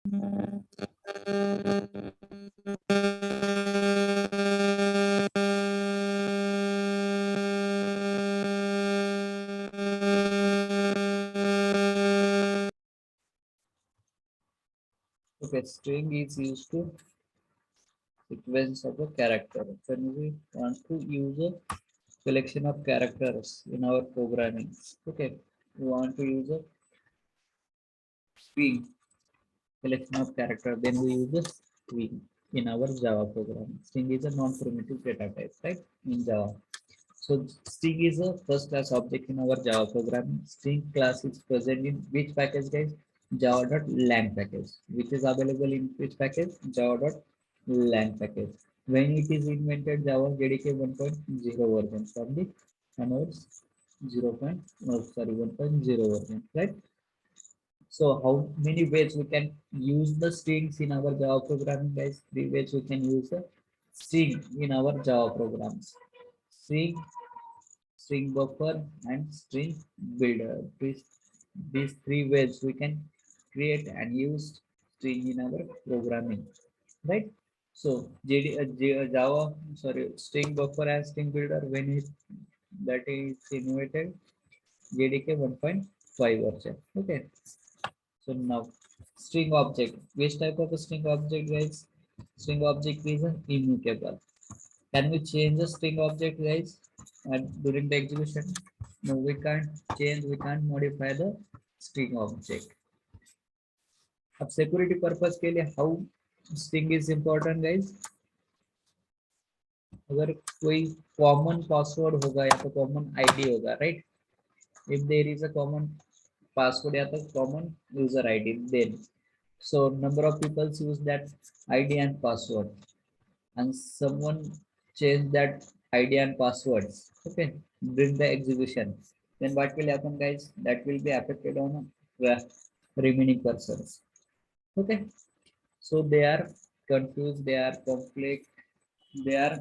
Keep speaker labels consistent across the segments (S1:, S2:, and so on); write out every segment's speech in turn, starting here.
S1: Okay, string is used to sequence of a character. When we want to use a collection of characters in our programming, okay, we want to use a string collection of character, then we use a string in our Java program. String is a non-primitive data type, right, in Java. So string is a first class object in our Java program. String class is present in which package, guys? Java.lang package, which is available in which package? Java.lang package. When it is invented, Java JDK 1.0 version from the onwards 1.0 version, right? So how many ways we can use the strings in our Java programming, guys? Three ways we can use the string in our Java programs. String, string buffer, and string builder. These three ways we can create and use string in our programming, right? So Java, sorry, string buffer and string builder, when it that is innovated, JDK 1.5 version. Okay. So now string object. Which type of a string object, guys? String object is an immutable. Can we change the string object, guys? And during the execution? No, we can't change, we can't modify the string object. अब security purpose के लिए how string is important, guys? अगर कोई common password होगा या तो common ID होगा, right? If there is a common password या तो common user ID, then so number of people use that ID and password, and someone change that ID and passwords, okay, during the execution, then what will happen, guys? That will be affected on the remaining persons. Okay, so they are confused, they are conflict, they are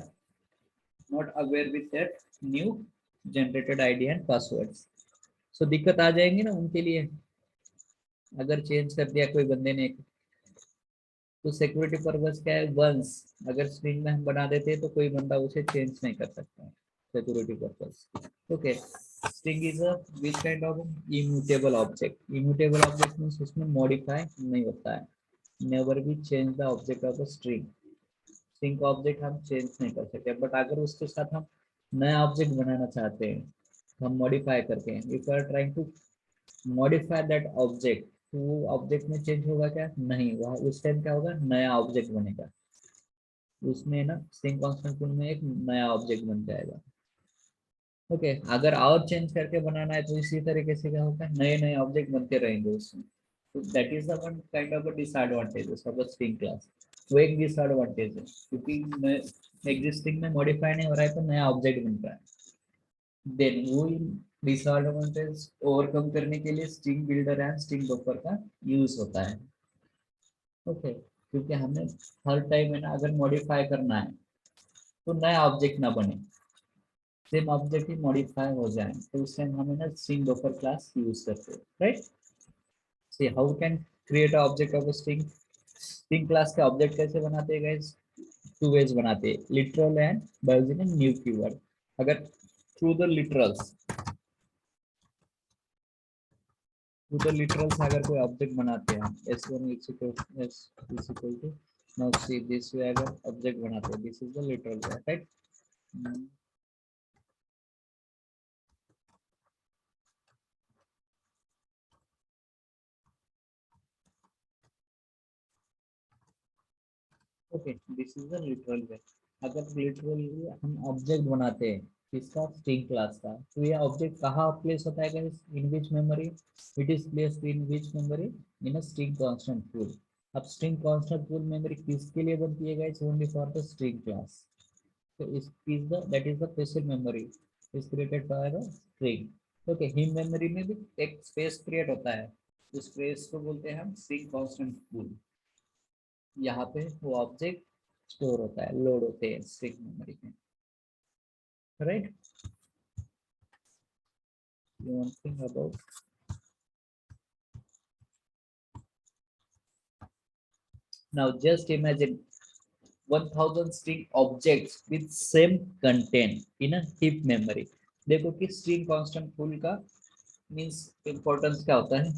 S1: not aware with that new generated ID and passwords. So दिक्कत आ जाएंगी ना उनके लिए, अगर change कर दिया कोई बंदे ने। तो सिक्योरिटी पर्पस क्या है? वंस अगर स्ट्रिंग में हम बना देते हैं तो कोई बंदा उसे चेंज नहीं कर सकता, security purpose. Okay, string is a which kind of immutable object. Immutable object means उसमें मॉडिफाई नहीं होता है। Never be change the object of a string. String का ऑब्जेक्ट हम चेंज नहीं कर सकते, बट अगर उसके साथ हम नया ऑब्जेक्ट बनाना चाहते हैं, हम मॉडिफाई करते हैं, if you are trying to modify that object, तो वो ऑब्जेक्ट में चेंज होगा क्या? नहीं, वह उस टाइम क्या होगा? नया ऑब्जेक्ट बनेगा, उसमें ना स्ट्रिंग कांस्टेंट में एक नया ऑब्जेक्ट बन जाएगा। ओके, अगर और चेंज करके बनाना है तो इसी तरीके से क्या होगा? नए नए ऑब्जेक्ट बनते रहेंगे उसमें। तो that is the one kind of a disadvantage of a string class. वो एक डिसएडवांटेज है, क्योंकि एग्जिस्टिंग में मॉडिफाई नहीं हो रहा है तो नया ऑब्जेक्ट बन रहा है। देन वो डिसएडवांटेज ओवरकम करने के लिए string builder and string buffer का यूज होता है। ओके, क्योंकि हमें हर टाइम है ना, अगर मॉडिफाई करना है तो नया ऑब्जेक्ट ना बने, सेम ऑब्जेक्ट ही मॉडिफाई हो जाए, तो उस टाइम हमें ना स्ट्रिंग बफर क्लास यूज करते हैं, right? See how can create object of string. String class के ऑब्जेक्ट कैसे बनाते हैं, गाइस? टू वेज बनाते हैं, literal and bye using new keyword. अगर थ्रू द लिटरल्स, अगर कोई ऑब्जेक्ट बनाते हैं, s1 is equal to, now see this way अगर ऑब्जेक्ट बनाते हैं, this is the literal way, right? Okay, this is the literal way. अगर literally हम ऑब्जेक्ट बनाते हैं किसका? स्ट्रिंग क्लास का, तो ये ऑब्जेक्ट कहाँ प्लेस होता है guys? In which memory? It is placed in which memory? In a string constant pool. अब स्ट्रिंग कांस्टेंट पूल मेमोरी किसके लिए बनती है guys? Only for the string class. So is the that is the special memory is created by the string. Okay, him memory में भी एक space create होता है, उस स्पेस को बोलते हैं हम स्ट्रिंग कांस्टेंट पूल। यहाँ पे वो ऑब्जेक्ट स्टोर होता है, लोड होते हैं स्ट्रिंग मेमोरी में, right? One thing about Now just imagine 1000 string objects with same content in a heap memory. देखो कि string constant full का means importance क्या होता है.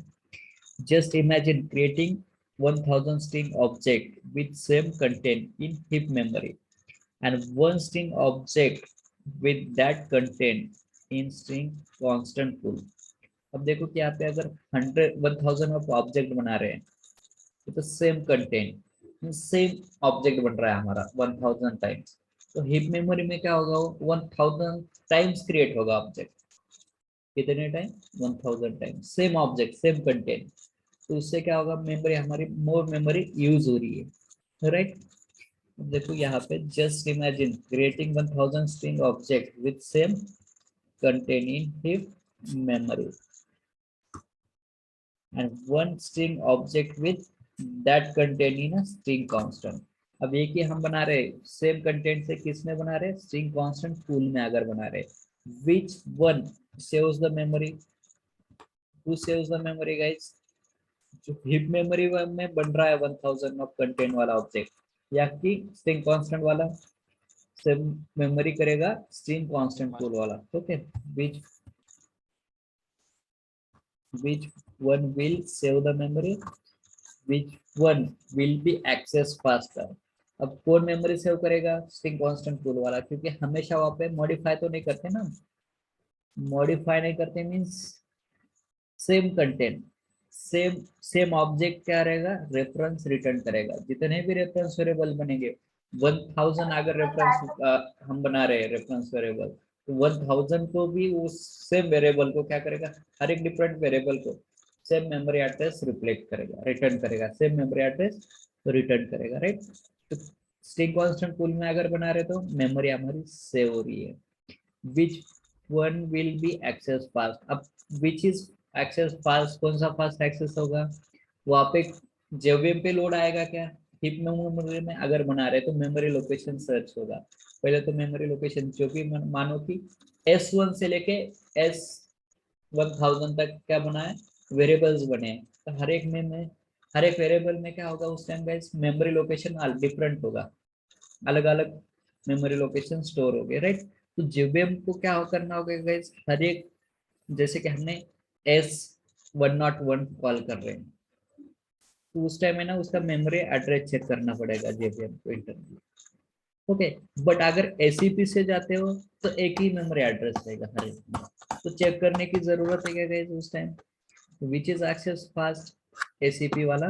S1: Just imagine creating 1000 string object with same content in heap memory and one string object with that content in string constant full. अब देखो कि यहाँ पे अगर 1000 ऑफ ऑब्जेक्ट बना रहे हैं तो सेम कंटेंट सेम ऑब्जेक्ट बन रहा है हमारा 1000 टाइम्स. तो हिप मेमोरी में क्या होगा, वो 1000 टाइम्स क्रिएट होगा ऑब्जेक्ट. कितने time, 1000 times same object same content. तो उससे क्या होगा, मेमोरी हमारी मोर मेमोरी यूज हो रही है, राइट. देखो यहाँ पे just imagine creating 1000 string object with same content in hip memory and one string object with that content in a string constant. अब एक ही हम बना रहे सेम कंटेंट से, किस में बना रहे, स्ट्रिंग कांस्टेंट फुल में अगर बना रहे. which one saves the memory, who saves the memory guys, जो हिप मेमोरी में बन रहा है 1000 ऑफ कंटेंट वाला ऑब्जेक्ट या कि स्ट्रिंग कांस्टेंट वाला, सेव मेमोरी करेगा स्ट्रिंग कांस्टेंट फुल वाला. Okay, which one will save the memory, which one will be accessed faster. अब कौन मेमोरी सेव करेगा, स्ट्रिंग कांस्टेंट फुल वाला, क्योंकि हमेशा वहां पे मॉडिफाई तो नहीं करते ना. मॉडिफाई नहीं करते means same content same same object क्या रहेगा, रेफरेंस रिटर्न करेगा. जितने भी रेफरेंस वेरिएबल बनेंगे 1000 अगर रेफरेंस हम बना रहे हैं रेफरेंस वेरिएबल, तो 1000 को भी उस सेम वेरिएबल को क्या करेगा, हर एक डिफरेंट वेरिएबल को सेम मेमोरी एड्रेस रिफ्लेक्ट करेगा, रिटर्न करेगा, सेम मेमोरी एड्रेस रिटर्न करेगा, राइट. तो स्ट्रिंग कांस्टेंट पूल में अगर बना रहे तो मेमोरी हमारी सेव हो रही है. which one will be access fast. अब which is access fast, कौन सा फास्ट एक्सेस होगा, वहाँ पे जेवीएम पे लोड आएगा क्या, हिप मेमोरी में अगर बना रहे तो मेमोरी लोकेशन सर्च होगा. पहले तो मेमोरी लोकेशन जो भी मानो कि S1 से लेके S1000 तक क्या बना है, वेरिएबल्स बने हैं. तो हर एक में हर एक वेरिएबल में क्या होगा उस time guys, memory location different होगा, अलग अलग मेमोरी लोकेशन स्टोर हो गए, राइट. तो जेवीएम को क्या करना होगा गाइस, हर एक जैसे कि हमने S101 कॉल कर रहे हैं तो उस टाइम है ना उसका मेमोरी एड्रेस चेक करना पड़ेगा जेवीएम को इंटरनली. ओके, बट अगर एसीपी से जाते हो तो एक ही मेमोरी एड्रेस रहेगा हर एक में, तो चेक करने की जरूरत है क्या गाइस उस time. Which is access fast, ACP वाला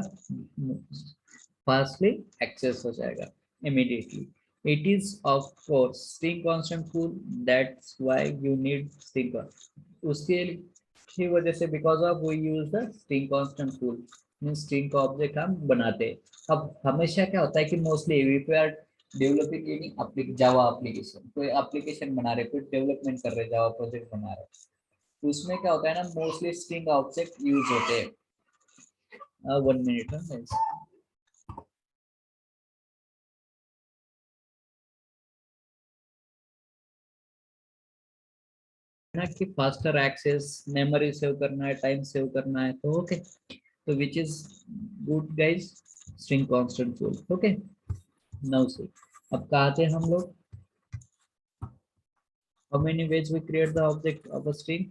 S1: फास्टली एक्सेस हो जाएगा immediately. It is of course string constant pool, that's why you need string उसके की वजह से because of we use the string constant pool, mean string का object हम बनाते हैं. अब हमेशा क्या होता है कि mostly we are developing any Java application, कोई एप्लीकेशन बना रहे, कोई डेवलपमेंट कर रहे, जावा प्रोजेक्ट बना रहे, तो उसमें क्या होता है ना मोस्टली स्ट्रिंग ऑब्जेक्ट यूज होते हैं. 1 मिनट है ना कि फास्टर एक्सेस, मेमोरी सेव करना है, टाइम सेव करना है, तो ओके. तो which is good guys, string constant full. Okay, now से अब कहा थे हम लोग, how many ways we create the object of a string,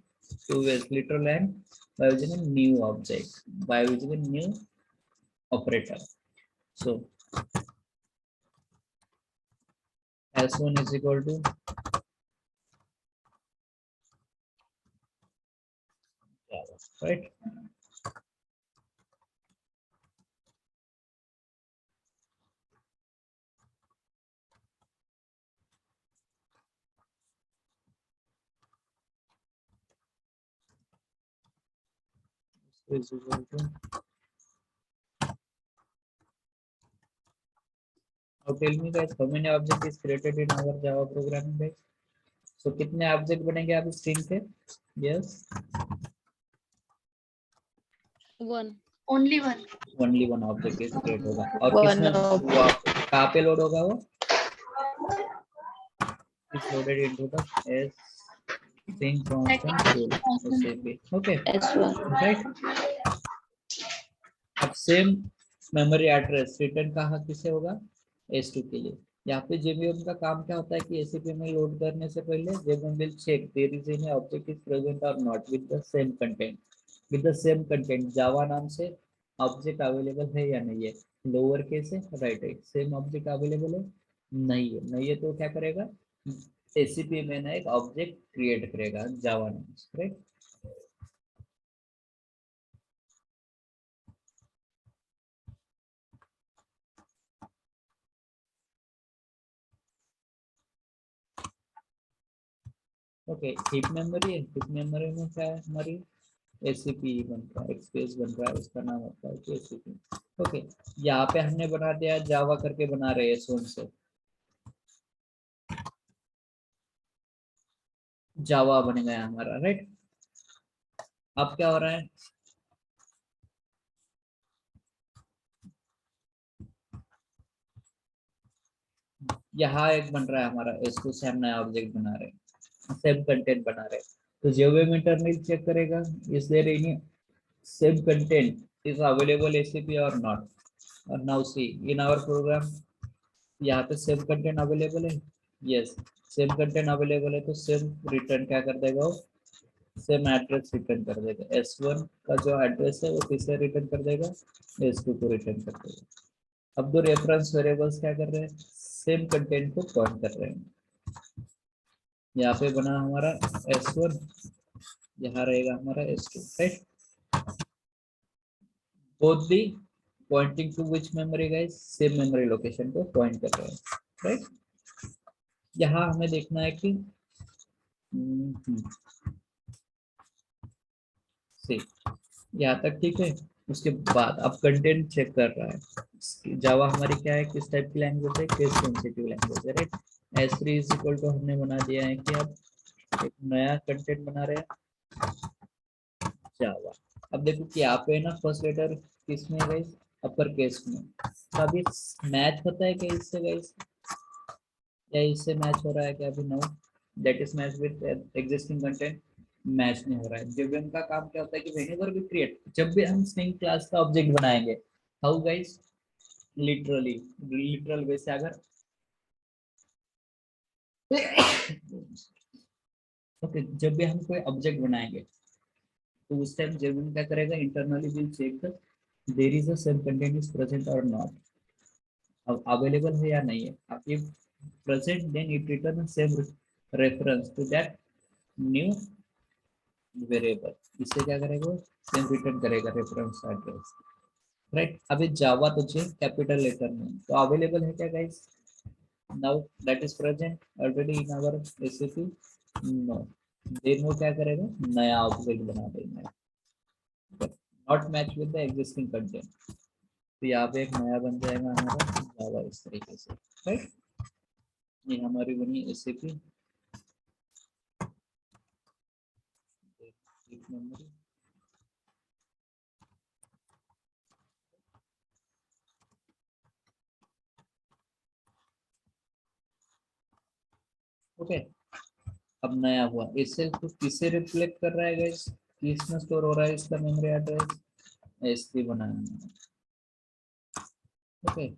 S1: 2 ways, literal and by using a new object, by using a new operator. So s1 is equal to right. Is equal to, now tell me guys how many object is created in our Java programming guys. So कितने object बनेंगे आप string पे, yes
S2: only one
S1: only one object is create होगा. और किसमें कहाँ पे load होगा, वो is loaded into the string constant pool SAP. Okay, right. अब सेम मेमोरी एड्रेस रिटर्न कहाँ किसे होगा, S2 के लिए। यहाँ पे जेवीएम का काम क्या होता है कि एसीपी में लोड करने से पहले JVM will check there is any object is present और not with the same content, with the same content Java नाम से ऑब्जेक्ट अवेलेबल है या नहीं है, लोअर केस है राइट है, सेम ऑब्जेक्ट अवेलेबल है नहीं है तो क्या करेगा, एसीपी में ना एक ऑब्जेक्ट क्रिएट करेगा जावा नाम से, राइट। ओके हीप मेमोरी है, हीप मेमोरी में क्या है हमारी एसीपी बन रहा है, एक स्पेस बन रहा है, उसका नाम होता है कि एसीपी। ओके यहाँ पे हमने बना दिया जावा करके बना रहे हैं सोन से, जावा बन गया हमारा, राइट। अब क्या हो रहा है, यहाँ एक बन रहा है हमारा एस2 से हम नया ऑब्जेक्ट बना रहे हैं, सेम कंटेंट बना रहे हैं, तो जेवीएम इंटरनल चेक करेगा is there any same content is available ACP और नॉट, और now see in our program यहाँ पे सेम कंटेंट अवेलेबल है, यस सेम कंटेंट अवेलेबल है, तो सेम रिटर्न क्या कर देगा वो, सेम एड्रेस रिटर्न कर देगा, S1 का जो एड्रेस है वो किसे रिटर्न कर देगा, S2 को रिटर्न कर देगा। अब दो रेफरेंस वेरिएबल्स क्या कर रहे हैं, सेम कंटेंट को पॉइंट कर रहे हैं, यहाँ पे बना हमारा S1, यहाँ रहेगा हमारा S2, right. Both the pointing to which memory guys, same memory location को पॉइंट कर रहे हैं, राइट। यहाँ हमें देखना है कि से यहाँ तक ठीक है, उसके बाद अब कंटेंट चेक कर रहा है, जावा हमारी क्या है, किस टाइप की लैंग्वेज है, केस सेंसिटिव लैंग्वेज है, right. S3 is equal to हमने बना दिया है कि अब एक नया कंटेंट बना रहे हैं जावा। अब देखो कि यहाँ पे ना फर्स्ट लेटर किस में है गाइस, अपर केस में, तो अभी मैच होता है क्या इससे गाइस, या इससे मैच हो रहा है क्या, अभी know that is match with existing content, match नहीं हो रहा है। जेवीएम का काम क्या होता है कि व्हेनेवर वी क्रिएट, जब भी हम स्ट्रिंग क्लास का ऑब्जेक्ट बनाएंगे, हाउ गाइस, लिटरली लिटरल वे से अगर ओके जब भी हम कोई ऑब्जेक्ट बनाएंगे तो उस टाइम जेवीएम क्या करेगा, internally will check there is a same content is present और नॉट, अब अवेलेबल है या नहीं है, if present then it return same reference to that new variable, इससे क्या करेगा, सेम रिटर्न करेगा रेफरेंस एड्रेस, राइट। अभी जावा तुझे कैपिटल लेटर में तो अवेलेबल है क्या guys, now that is present already in our SAP, no, then वो क्या करेगा, नया ऑब्जेक्ट बना देगा, not match with the existing content, तो यहाँ पे एक नया बन जाएगा हमारा जावा इस तरीके से, राइट। ये हमारी बनी एसएपी मेमोरी। ओके अब नया हुआ, इससे तो किसे रिफ्लेक्ट कर रहा है गाइस, किसमें स्टोर हो रहा है इसका मेमोरी एड्रेस, S3 बनाना, ओके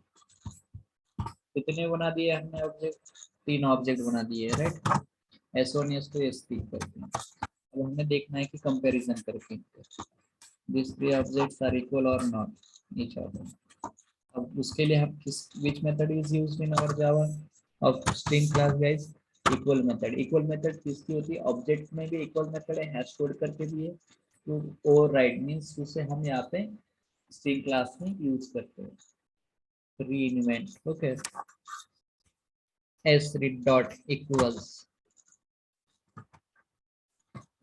S1: कितने बना दिए हमने ऑब्जेक्ट, तीन ऑब्जेक्ट बना दिए, राइट। S1 S2 S3 करके, अब हमें देखना है कि कंपैरिजन करके this three objects are equal और नॉट ईच अदर। अब उसके लिए हम किस which method is used in our Java of string class guys, equal method. Equal method किसकी होती है, ऑब्जेक्ट में भी इक्वल मेथड है, हैश कोड करके भी है, तो ओवरराइड मींस उसे हम यहाँ पे स्ट्रिंग क्लास में यूज करते हैं, reinvent, okay S3 dot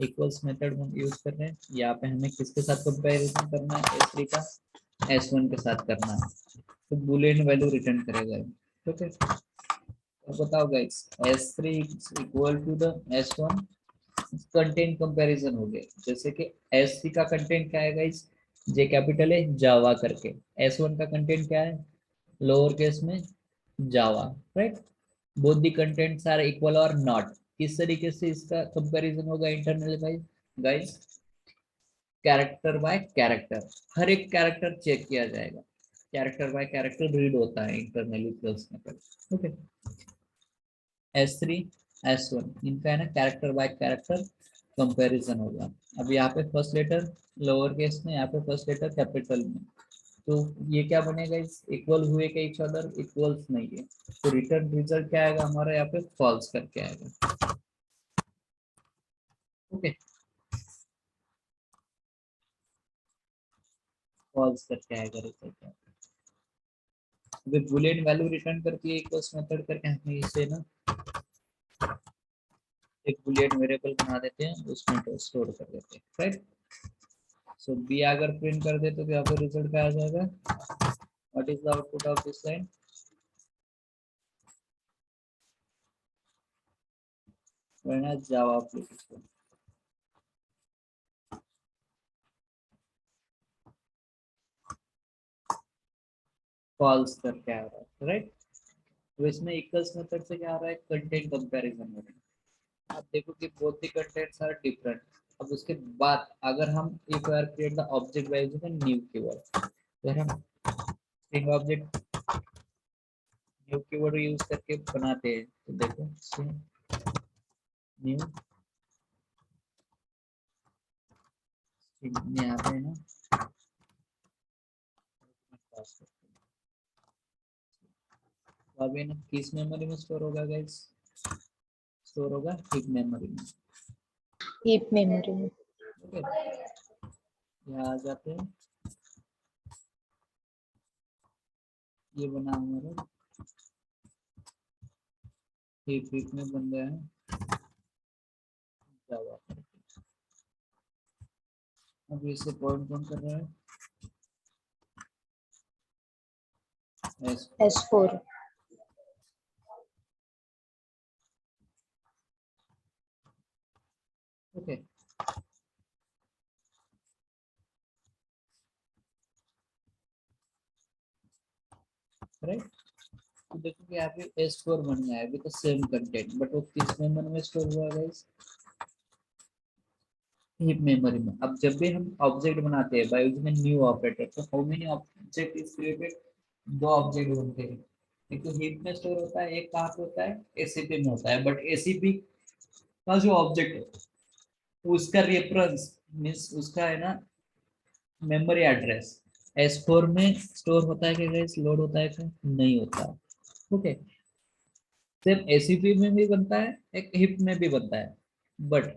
S1: equals method हम यूज कर रहे हैं, यहाँ पे हमें किसके साथ कंपैरिजन करना है, S3 का S1 के साथ करना है, तो बुलियन वैल्यू रिटर्न करेगा, ठीक है। तो बताओ guys S3 equal to the S1, content comparison हो गया, जैसे कि S3 का कंटेंट क्या है गाइस, जे कैपिटल है जावा करके, S1 का कंटेंट क्या है, लोअर केस में Java, right. Both the contents are equal और नॉट, किस तरीके से इसका कंपैरिजन होगा internal guys, guys character by character, हर एक कैरेक्टर चेक किया जाएगा, कैरेक्टर बाय कैरेक्टर रीड होता है internally plus method. Okay, S3 S1 इनका है ना कैरेक्टर बाय कैरेक्टर कंपैरिजन होगा। अब यहाँ पे फर्स्ट लेटर लोअर केस में, यहाँ पे फर्स्ट लेटर कैपिटल में, तो ये क्या बनेगा, इस इक्वल हुए के इच अदर, इक्वल्स नहीं है, तो रिटर्न रिजल्ट क्या आएगा हमारा यहाँ पे फॉल्स करके आएगा। ओके, फॉल्स करके आएगा रिजल्ट। अभी बुलियन वैल्यू रिटर्न करके इक्वल्स मेथड करके हमें इसे ना एक बुलियन वेरिएबल बना देते हैं, उसमें तो स्टोर कर देते हैं, राइट। सो बी अगर प्रिंट कर दे तो यहाँ पे रिजल्ट क्या आ जाएगा, what is the output of this line, Java application. False करके आ रहा है, राइट। तो इसमें इक्वल्स मेथड से क्या आ रहा है, कंटेंट कंपैरिजन हो रहा है। आप देखो कि both the contents are different. अब उसके बाद अगर हम if are create the object by using new keyword, तो हम string object new keyword use करके बनाते हैं, तो देखो न्यू यहाँ पे है ना, तो अभी ना किस मेमोरी में स्टोर होगा गाइस, स्टोर होगा हीप मेमोरी में।
S2: हीप मेमोरी में।
S1: ओके, यहाँ आ जाते हैं, ये बना हमारा हीप में बन गया है जावा। अब इसे पॉइंट कौन कर रहा है,
S2: S4।
S1: Okay, right. तो देखो कि यहाँ पे S4 बन गया है with the same content, but वो किस मेमोरी में स्टोर हुआ है गाइस, हीप मेमोरी में। अब जब भी हम ऑब्जेक्ट बनाते हैं बाय यूजिंग न्यू ऑपरेटर, तो how many object is created, दो ऑब्जेक्ट बनते हैं, एक तो हीप में स्टोर होता है, एक कहाँ पे होता है, एसीपी में होता है। बट एसीपी का जो ऑब्जेक्ट है उसका रेफरेंस मीन्स उसका है ना मेमोरी एड्रेस S4 में स्टोर होता है क्या गाइस, लोड होता है क्या, नहीं होता। ओके, सिर्फ एसीपी में भी बनता है, एक हिप में भी बनता है, बट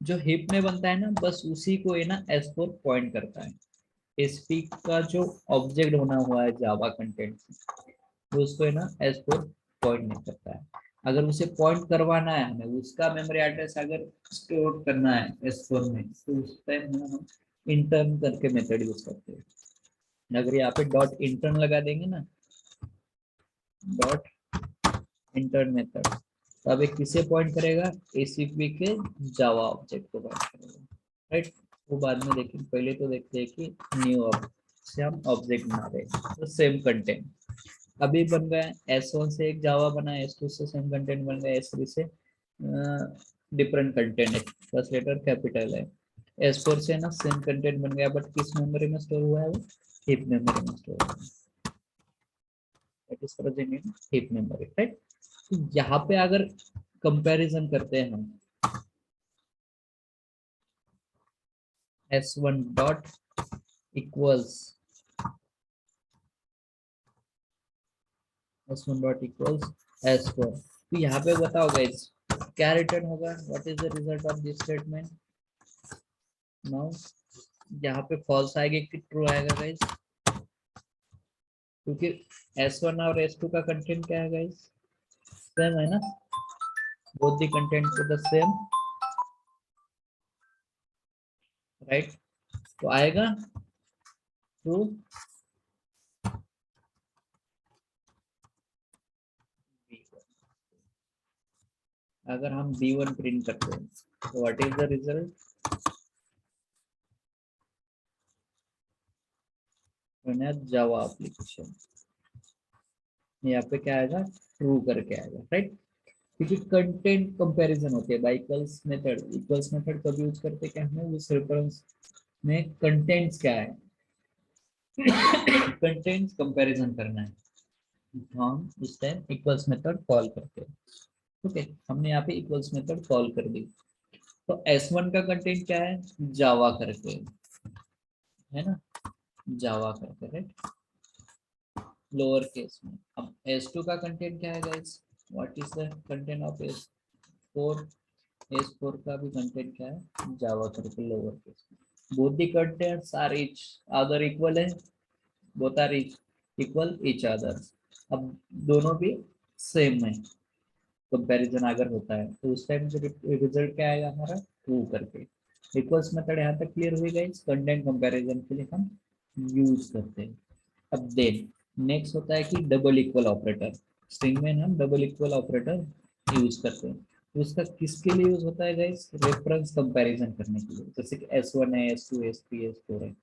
S1: जो हिप में बनता है ना बस उसी को है ना S4 पॉइंट करता है। एसपी का जो ऑब्जेक्ट होना हुआ है जावा कंटेंट, वो उसको है ना S4 पॉइंट नहीं करता है। अगर उसे पॉइंट करवाना है हमें, उसका मेमोरी एड्रेस अगर स्टोर करना है S4 में, तो उस टाइम हम इंटर्न करके मेथड यूज करते हैं। अगर यहाँ पे डॉट इंटर्न लगा देंगे ना, डॉट इंटर्न मेथड, तो अब किसे पॉइंट करेगा, एसीपी के जावा ऑब्जेक्ट को पॉइंट करेगा, राइट। वो बाद में देखेंगे, पहले तो देखते हैं कि न्यू से हम ऑब्जेक्ट बना रहे हैं, तो सेम कंटेंट अभी बन गया। S1 से एक जावा बना, S2 से सेम कंटेंट बन गया, S3 से डिफरेंट कंटेंट है, फर्स्ट लेटर कैपिटल है। S4 से ना सेम कंटेंट बन गया, बट किस मेमोरी में स्टोर हुआ है, वो हीप मेमोरी में स्टोर हुआ है, that is present in heap memory, right. तो यहाँ पे अगर कंपैरिजन करते हैं हम, S1 dot equals S1 dot equals S4, तो यहाँ पे बताओ गाइस क्या रिटर्न होगा, what is the result of this statement. Now यहाँ पे फॉल्स आएगा कि ट्रू आएगा गाइस, क्योंकि S1 और S2 का कंटेंट क्या है गाइस, सेम है ना, बोथ द कंटेंट को द सेम, राइट। तो आएगा ट्रू। अगर हम B1 प्रिंट करते हैं तो what is the result, Java application, यहाँ पे क्या आएगा, ट्रू करके आएगा, राइट। क्योंकि कंटेंट कंपैरिजन होते हैं by equals method. Equals method कब यूज करते हैं, क्या हमें उस रेफरेंस में कंटेंट्स क्या है, कंटेंट कंपैरिजन करना है, हम इस टाइम इक्वल्स मेथड कॉल करते हैं। ओके, हमने यहाँ पे इक्वल्स मेथड कॉल कर दी। तो S1 का कंटेंट क्या है, जावा करके है ना, जावा करके राइट, लोअर केस में। अब S2 का कंटेंट क्या है guys, what is the content of S4? S4 का भी कंटेंट क्या है, जावा करके लोअर केस में। Both the contents are each other equal है, both are equal each other. अब दोनों भी सेम है, कंपैरिजन अगर होता है तो उस टाइम जो रिजल्ट क्या आएगा हमारा, ट्रू करके। इक्वल्स मेथड यहाँ तक क्लियर हुई गाइस, कंटेंट कंपैरिजन के लिए हम यूज करते हैं। अब देन नेक्स्ट होता है कि डबल इक्वल ऑपरेटर। स्ट्रिंग में हम डबल इक्वल ऑपरेटर यूज करते हैं। तो उसका किसके लिए यूज होता है गाइस, रेफरेंस कंपैरिजन करने के लिए। जैसे कि S1 है, S2, S3, S4 है,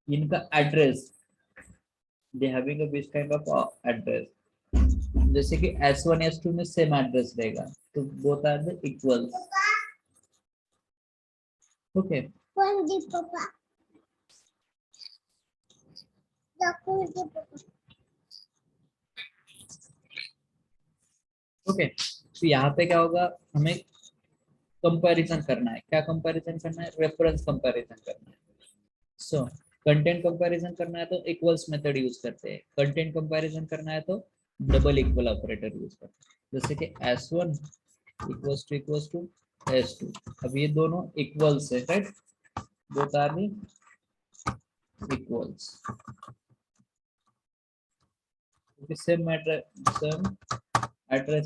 S1: इनका address, they having a this kind of address. जैसे कि S1 S2 में सेम एड्रेस रहेगा, तो both are the equal. Okay, okay, तो यहाँ पे क्या होगा, हमें कंपैरिजन करना है। क्या कंपैरिजन करना है, रेफरेंस कंपैरिजन करना है। सो कंटेंट कंपैरिजन करना है तो इक्वल्स मेथड यूज करते हैं, कंटेंट कंपैरिजन करना है तो डबल इक्वल ऑपरेटर यूज करते हैं। जैसे कि S1 इक्वल्स टू S2। अब ये दोनों इक्वल्स है राइट, बोथ आर इक्वल्स, क्योंकि सेम एड्रेस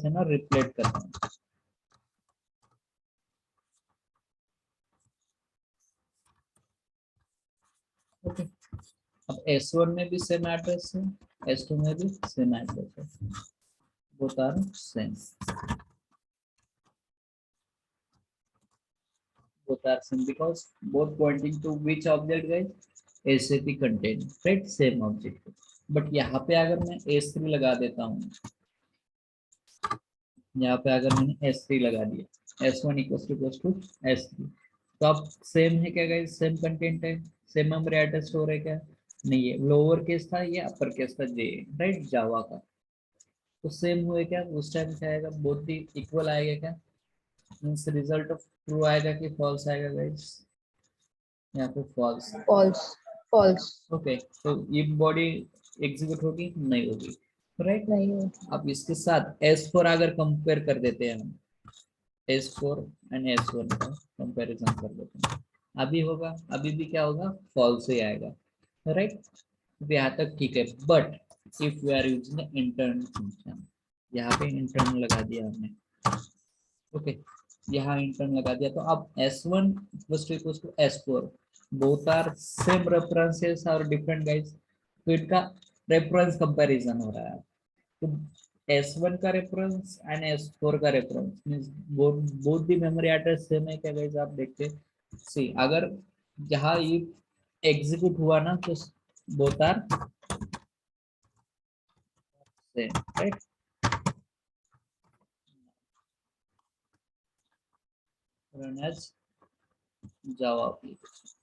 S1: है ना, रिप्लेट करना है। ओके, अब S1 में भी सेम एड्रेस है, S2 में भी सेम एड्रेस है, both are same, both are same because both pointing to which object guys, SAP content right, same object। But यहाँ पे अगर मैं S3 लगा देता हूँ, यहाँ पे अगर मैंने S3 लगा दिया, S1 टू S3, तो अब सेम है क्या गाइस, सेम कंटेंट है, सेम मेमोरी एड्रेस स्टोर है क्या, नहीं है। लोअर केस था, ये अपर केस था, जे राइट, जावा का। तो सेम हुए क्या, उस टाइम क्या आएगा, बोथ भी इक्वल आएगा क्या, मींस रिजल्ट ऑफ ट्रू आएगा कि फॉल्स आएगा गाइस, यहाँ पे फॉल्स।
S2: False. False.
S1: ओके, तो ये बॉडी एग्जीक्यूट होगी, नहीं होगी राइट।
S2: नहीं होती।
S1: अब इसके साथ S4 अगर कंपेयर कर देते हैं हम, S4 एंड S1 का कंपैरिजन कर देते हैं, अभी होगा, अभी भी क्या होगा, फॉल्स ही आएगा राइट। यहाँ तक ठीक है, but if we are using internal function, यहाँ पे इंटरनल लगा दिया हमने। ओके, यहाँ इंटरनल लगा दिया, तो अब S1 equals to S4, both are same references और डिफरेंट गाइस, तो इनका रेफरेंस कंपैरिजन हो रहा है। तो S1 का रेफरेंस एंड S4 का reference means both the memory address same है क्या गाइस, आप देखते सी, अगर जहाँ ये एग्जीक्यूट हुआ ना, तो both are same right. Run as Java application,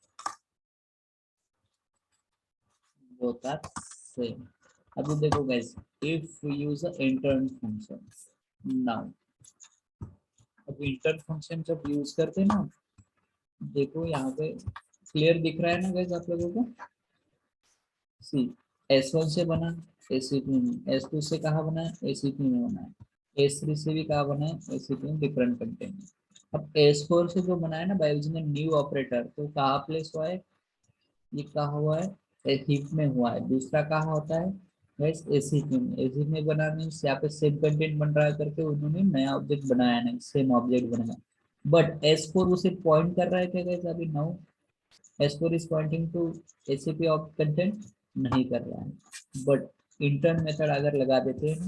S1: both are same। अभी देखो guys, if we use a intern function now, अब intern function जब यूज करते हैं ना, देखो यहाँ पे क्लियर दिख रहा है ना guys आप लोगों को, सी S1 से बना ACP में, S2 से कहाँ बना है, ACP में बना है, S3 से भी कहाँ बना है, ACP में, डिफरेंट कंटेंट। अब S4 से जो बना है ना बाय यूजिंग न्यू ऑपरेटर, तो कहाँ प्लेस हुआ है, ये कहा हुआ है, हीप में हुआ है। दूसरा कहा होता है गाइस, एसीपी में। एसीपी में बना मीन्स यहाँ पे सेम कंटेंट बन रहा है करके उन्होंने नया ऑब्जेक्ट बनाया, नहीं सेम ऑब्जेक्ट बनाया। बट S4 उसे पॉइंट कर रहा है क्या गाइस, अभी now S4 is pointing to ACP of content, नहीं कर रहा है। बट इंटर्न मेथड अगर लगा देते हैं ना,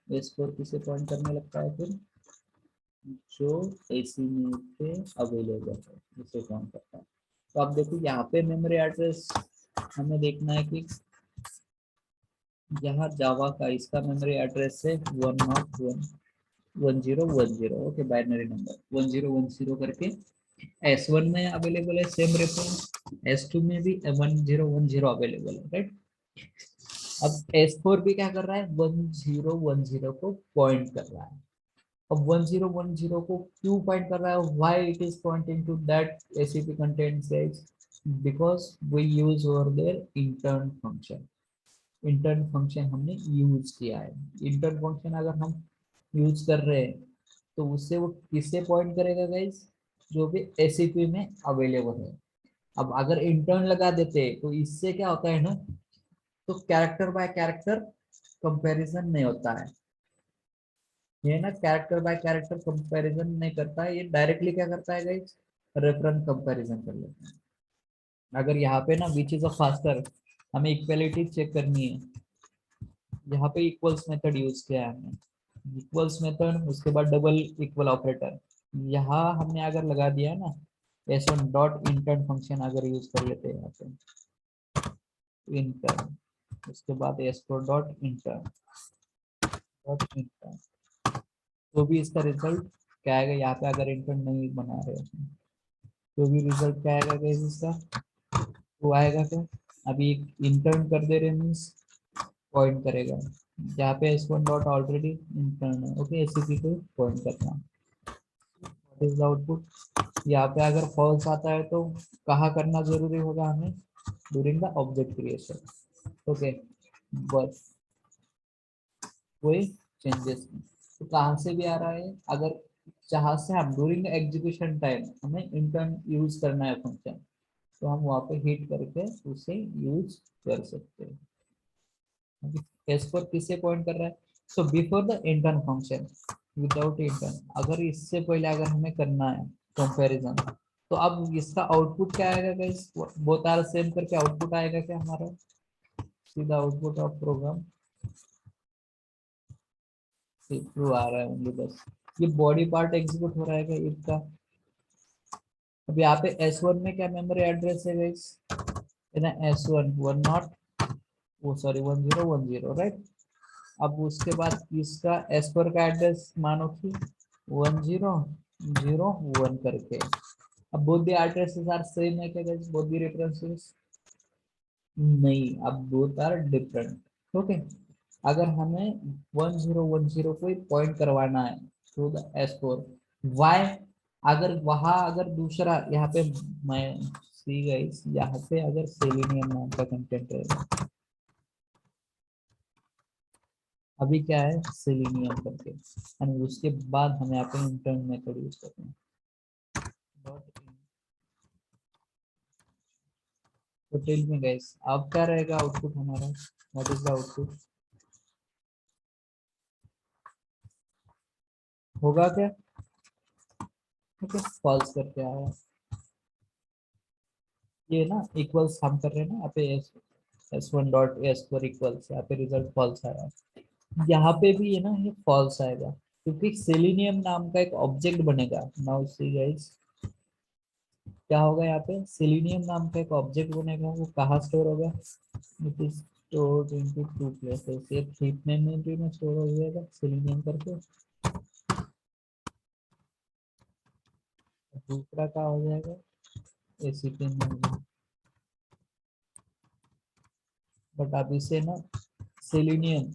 S1: S4 किसे पॉइंट करने लगता है, फिर जो एसी में पे अवेलेबल है उसे पॉइंट करता है। तो आप देखो यहाँ पे मेमोरी एड्रेस हमें देखना है कि यहाँ जावा का इसका मेमोरी एड्रेस है 101 1010, ओके, बाइनरी नंबर 1010 करके S1 में अवेलेबल है सेम रेफरेंस, S2 में भी 1010 अवेलेबल है, राइट। अब S4 भी क्या कर रहा है, 1010 को पॉइंट कर रहा है। अब 1010 को क्यों पॉइंट कर रहा है, why it is pointing to that ACP content size, because we use over there intern function. Intern function हमने यूज किया है। इंटर्न फंक्शन अगर हम यूज कर रहे हैं तो उससे वो किससे पॉइंट करेगा गाइस, जो भी एसीपी में अवेलेबल है। अब अगर इंटर्न लगा देते तो इससे क्या होता है ना, तो कैरेक्टर बाय कैरेक्टर कंपैरिजन नहीं होता है। ये ना कैरेक्टर बाय कैरेक्टर कंपैरिजन नहीं करता है, ये डायरेक्टली क्या करता है गाइस, रेफरेंस कंपैरिजन कर लेता है। अगर यहाँ पे ना विच इज अ फास्टर, हमें इक्वलिटी चेक करनी है, यहाँ पे इक्वल्स मेथड यूज किया है हमने, इक्वल्स मेथड, उसके बाद डबल इक्वल ऑपरेटर। यहाँ हमने अगर लगा दिया ना S1 डॉट इंटर्न फंक्शन अगर यूज कर लेते हैं यहाँ पे इंटर्न, उसके बाद S4 डॉट इंटर्न, तो भी इसका रिजल्ट क्या आएगा, यहाँ पे अगर इंटर्न नहीं बना रहे हैं तो भी रिजल्ट क्या आएगा guys इसका, वो आएगा क्या, अभी इंटर्न कर दे रहे मीन्स पॉइंट करेगा, यहाँ पे S1 डॉट ऑलरेडी इंटर्न है, ओके, एसीपी को पॉइंट करना। व्हाट इज द आउटपुट, यहाँ पे अगर फॉल्स आता है तो कहाँ करना जरूरी होगा हमें, during the object creation, okay, बस कोई चेंजेस नहीं। तो कहाँ से भी आ रहा है, अगर जहाँ से हम ड्यूरिंग एग्जीक्यूशन टाइम हमें इंटर्न यूज करना है फंक्शन, तो हम वहाँ पे हिट करके उसे यूज कर सकते हैं। एस पर किससे पॉइंट कर रहा है, so before the intern function, without intern, अगर इससे पहले अगर हमें करना है कंपैरिजन, तो अब इसका आउटपुट क्या आएगा गाइस, बोथ आर सेम करके आउटपुट आएगा क्या हमारा, सीधा आउटपुट ऑफ प्रोग्राम ट्रू आ रहा है ओनली, बस ये बॉडी पार्ट एग्जीक्यूट हो रहा है क्या इसका। अब यहाँ पे S1 में क्या मेमोरी एड्रेस है गाइस, S1 वन नॉट, वो सॉरी 1010, राइट। अब उसके बाद इसका S4 का एड्रेस मानो कि 1001 करके। अब both the addresses are same है क्या गाइस, बोथ द रेफरेंसेस, नहीं, अब बोथ आर डिफरेंट, ओके। अगर हमें 1010 को पॉइंट करवाना है थ्रू द S4, वाई, अगर वहां अगर दूसरा यहाँ पे, मैं सी गाइस यहाँ पे अगर सेलेनियम नाम का कंटेंट रहेगा, अभी क्या है सेलेनियम करके, एंड उसके बाद हम यहाँ पे इंटर्न मेथड यूज करते हैं डॉट इन। तो टेल में गाइस अब क्या रहेगा आउटपुट हमारा, व्हाट इज द आउटपुट, होगा क्या, ओके, फॉल्स करके आया, ये ना इक्वल्स हम कर रहे हैं ना यहाँ पे S1 डॉट S4 इक्वल्स, यहाँ पे रिजल्ट फॉल्स आया, यहाँ पे भी है ना ये फॉल्स आएगा, क्योंकि सेलेनियम नाम का एक ऑब्जेक्ट बनेगा। नाउ सी गाइस क्या होगा, यहाँ पे सेलेनियम नाम का एक ऑब्जेक्ट बनेगा, वो कहाँ स्टोर होगा, it is stored into two places, एक हीप मेमोरी में स्टोर हो जाएगा सेलेनियम करके, दूसरा क्या हो जाएगा एसीपी में। बट अब इसे ना सेलेनियम,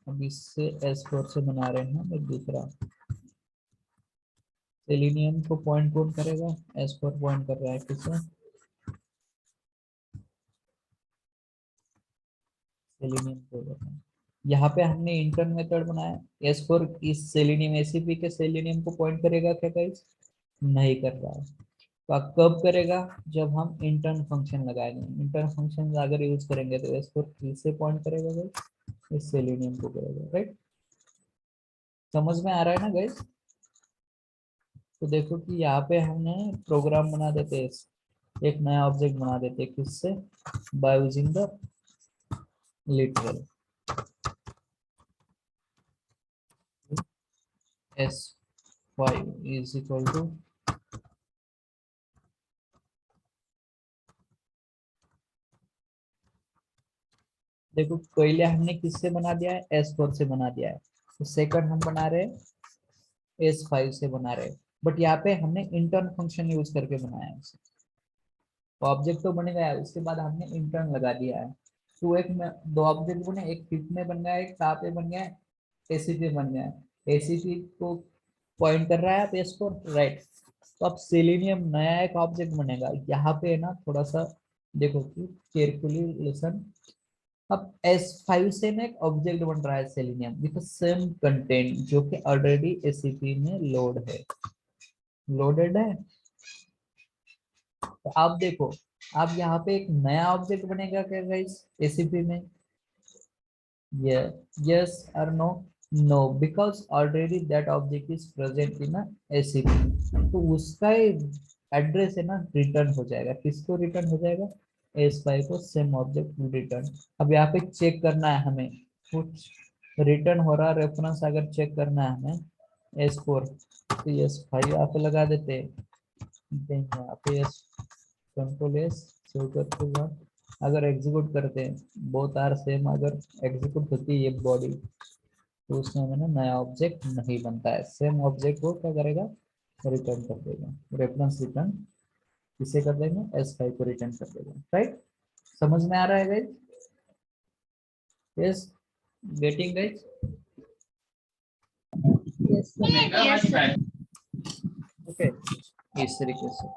S1: अब इससे S4 से बना रहे हैं हम एक दूसरा, सेलेनियम को पॉइंट कौन करेगा, S4 पॉइंट कर रहा है किसे, सेलेनियम को करना है। यहाँ पे हमने इंटर्न मेथड बनाया, S4 इस सेलेनियम एसीपी के सेलेनियम को पॉइंट करेगा क्या गाइस, नहीं कर रहा है। तो अब कब करेगा, जब हम इंटर्न फंक्शन लगाएंगे, इंटर्न फंक्शन अगर यूज करेंगे तो S4 किससे पॉइंट करेगा गाइस, इस सेलेनियम को करेगा, राइट। समझ में आ रहा है ना गाइस। तो देखो कि यहाँ पे हमने प्रोग्राम बना देते हैं, एक नया ऑब्जेक्ट बना देते हैं किससे, by using the literal S5 is equal to, देखो पहले हमने किससे बना दिया है, S4 से बना दिया है, तो सेकंड हम बना रहे हैं S5 से बना रहे हैं। बट यहाँ पे हमने इंटर्न फंक्शन यूज करके बनाया है उसे। ऑब्जेक्ट तो बन गया है, उसके बाद हमने इंटर्न लगा दिया है। तो एक में दो ऑब्जेक्ट बने, एक फिट में बन गया, एक कहाँ पे बन गया, एसीपी बन गया। एसीपी को पॉइंट कर रहा है आप इसको, राइट। तो अब सेलेनियम नया एक ऑब्जेक्ट बनेगा यहाँ पे है ना, थोड़ा सा देखो कि केयरफुली लिसन। अब S5 से ना एक ऑब्जेक्ट बन रहा है सेलेनियम विद सेम कंटेंट जो कि ऑलरेडी एसीपी में लोड है, लोडेड है। तो आप देखो, अब यहाँ पे एक नया ऑब्जेक्ट बनेगा क्या गाइस एसीपी में? yes or no? No, because already that object is present in a ACP। तो उसका एड्रेस है ना रिटर्न हो जाएगा, किसको रिटर्न हो जाएगा? S5 को सेम ऑब्जेक्ट रिटर्न। अब यहाँ पे चेक करना है हमें, कुछ रिटर्न हो रहा रेफरेंस अगर चेक करना है हमें S4, तो S5 यहाँ पे लगा देते हैं। देन यहाँ पे कंट्रोल एस सेव करके बाद अगर एग्जीक्यूट करते हैं, बोथ आर सेम, अगर एग्जीक्यूट होती है ये बॉडी, तो उसमें हमें ना नया ऑब्जेक्ट नहीं बनता है। सेम ऑब्जेक्ट को क्या करेगा, रिटर्न कर देगा, रेफरेंस रिटर्न किसे कर देंगे, S5 को रिटर्न कर देगा, राइट। समझ में आ रहा है guys? Yes, getting guys?
S2: Yes, sir.
S3: Yes, sir.
S1: Okay, इस तरीके से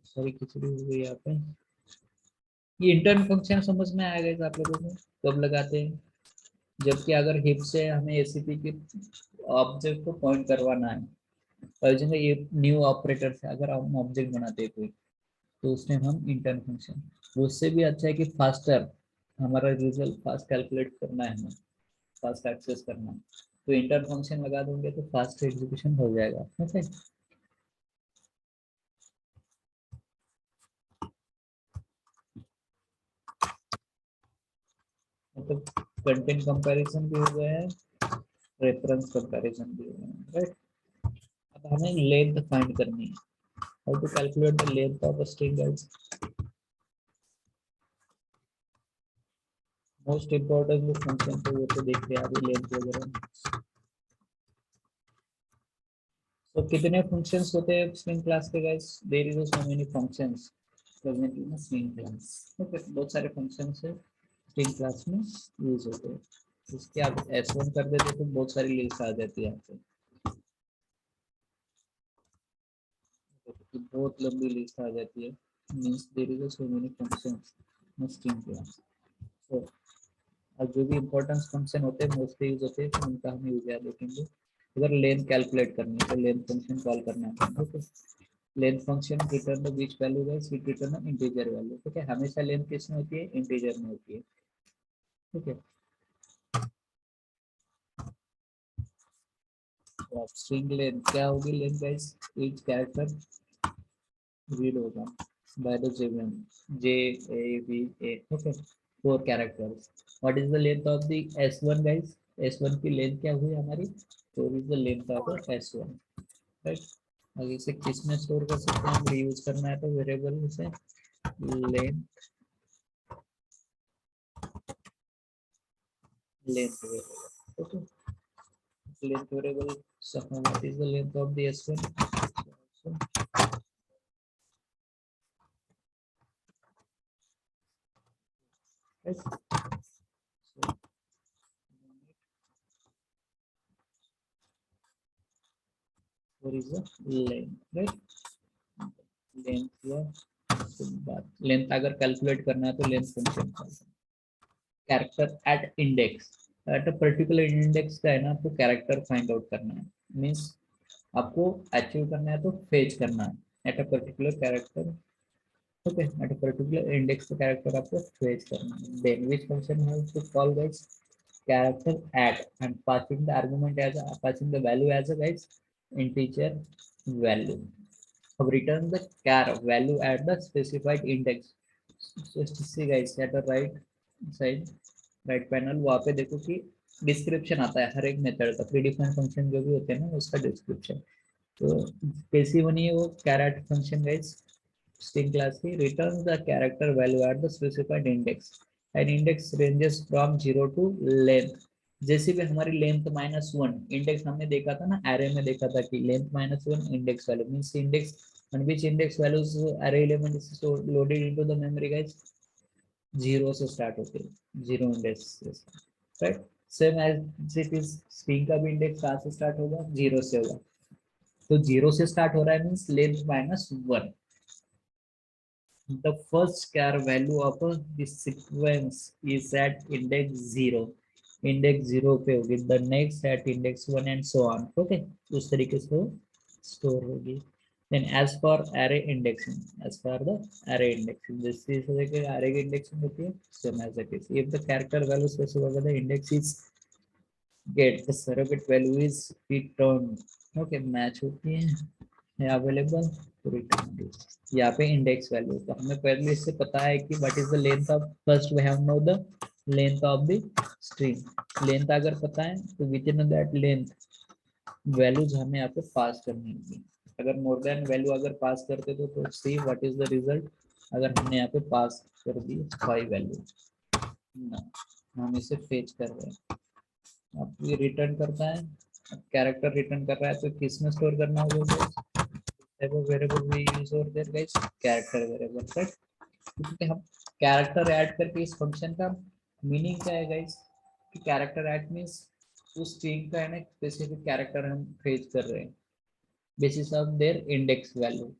S1: सारी खिचड़ी हो गई यहाँ पे। ये इंटर्न फंक्शन समझ में आएगा गाइस आप लोगों को, कब लगाते हैं? जबकि अगर हिप से हमें एसीपी के ऑब्जेक्ट को पॉइंट करवाना है, और जैसे ये न्यू ऑपरेटर से अगर हम ऑब्जेक्ट बनाते हैं कोई, तो उसमें हम इंटर्न फंक्शन, उससे भी अच्छा है कि फास्टर हमारा रिजल्ट फास्ट कैलकुलेट करना है, हमें फास्ट एक्सेस करना है, तो इंटर्न फंक्शन लगा देंगे तो फास्ट एग्जीक्यूशन हो जाएगा। ओके, मतलब कंटेंट कंपैरिजन भी हो गया है, रेफरेंस कंपैरिजन भी हो गया है, राइट। अब हमें लेंथ फाइंड करनी है। How to calculate the length of a string guys? Most important जो फंक्शन है वो तो देख रहे हैं अभी, लेंथ वगैरह। तो कितने फंक्शंस होते हैं स्ट्रिंग क्लास के guys? There is so many functions present in string class. Okay, बहुत सारे फंक्शंस है स्ट्रिंग क्लास में यूज होते हैं। इसके आप S1 कर देते तो बहुत सारी लिस्ट आ जाती है आपको, तो बहुत लंबी लिस्ट आ जाती है। Means there is so many functions in string class. तो और जो भी इंपॉर्टेंट फंक्शन होते हैं मोस्टली यूज होते हैं, तो उनका हम यूज याद रखेंगे। अगर लेंथ कैलकुलेट करनी है तो लेंथ फंक्शन कॉल करना है। Okay, length function return the which value guys, it return the integer value. ठीक है, हमेशा लेंथ किस में होती है, इंटीजर में होती है। ठीक है, तो स्ट्रिंग लेंथ क्या होगी, length guys each character read होगा by the J A V A। Okay, 4 characters. What is the length of the S1 guys? S1 की लेंथ क्या हुई हमारी, 4 is the length of S1, right. आगे इसे किस में स्टोर कर सकते हैं, हम रीयूज करना है तो वेरिएबल से length, length variable. Okay, length variable, so what is the length of the S1? So, right. So, what is the length, right? Length या लेंथ अगर कैलकुलेट करना है तो length function character eight index, eight a particular index का है ना, आपको character find out करना है। मीन्स आपको अचीव करना है तो फेच करना है at a particular character. Okay, at a particular index का कैरेक्टर आपको फेच करना है। Then which function has to call guys character at and passing the argument as passing the value as a guys integer value. अब return the char value at the specified index। just see guys at the right side, right panel, वहाँ पे देखो कि description आता है हर एक method का, predefined function जो भी होते हैं ना उसका डिस्क्रिप्शन। तो कैसी बनी है वो caret function guys string class की, returns the character value at the specified index and index ranges from 0 to length। जैसे भी हमारी लेंथ -1 इंडेक्स हमने देखा था ना, एरे में देखा था कि length -1 index value means index and which index values array element is stored loaded into the memory guys, 0 से स्टार्ट होते हैं, 0 इंडेक्स से, right. Same as it is string का भी इंडेक्स कहाँ से स्टार्ट होगा, 0 से होगा। तो 0 से स्टार्ट हो रहा है means length -1। The first square value of this sequence is at index 0, index 0 पे होगी, the next at index 1 and so on. Okay, उस तरीके से स्टोर होगी। then as for array indexing, as for the array indexing, this is like array indexing होती है, same as it is if the character value specified by the index is get, the surrogate value is returned। okay, match होती है available तो return. यहाँ पे index value, तो हमें पहले इससे पता है कि what is the length of, first we have know the length of the string. Length अगर पता है तो within that length values हमें यहाँ पे पास करनी होगी। अगर मोर देन वैल्यू अगर पास करते तो see what is the result. अगर हमने यहाँ पे पास कर दी 5 वैल्यू ना, हम इसे फेच कर रहे हैं, अब ये रिटर्न करता है, कैरेक्टर रिटर्न कर रहा है, तो किस में स्टोर करना होगा, type of variable we use over there guys, character variable, right। क्योंकि हम कैरेक्टर ऐड करके, इस फंक्शन का मीनिंग क्या है गाइस, कि कैरेक्टर ऐड मींस उस स्ट्रिंग का है ना स्पेसिफिक कैरेक्टर हम फेच कर रहे हैं basis of their index value.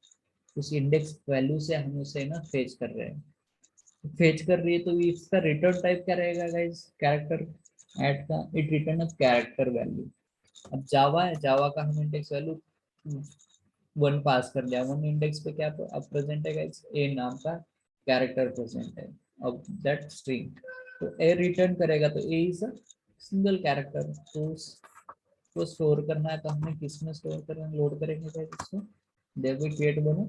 S1: उस इंडेक्स वैल्यू से हम उसे ना फेच कर रहे हैं, फेच कर रही है, तो इसका रिटर्न टाइप क्या रहेगा गाइस, कैरेक्टर ऐड का, it return a character value. अब जावा है, जावा का हम इंडेक्स वैल्यू 1 पास कर दिया, 1 इंडेक्स पे क्या अब प्रेजेंट है गाइस, ए नाम का कैरेक्टर प्रेजेंट है अब दैट स्ट्रिंग, तो ए रिटर्न करेगा, तो ए इज अ सिंगल कैरेक्टर, तो उसको स्टोर करना है, तो हमें किस में स्टोर करना, लोड करेंगे गाइस इसको, देयर वी क्रिएट बनो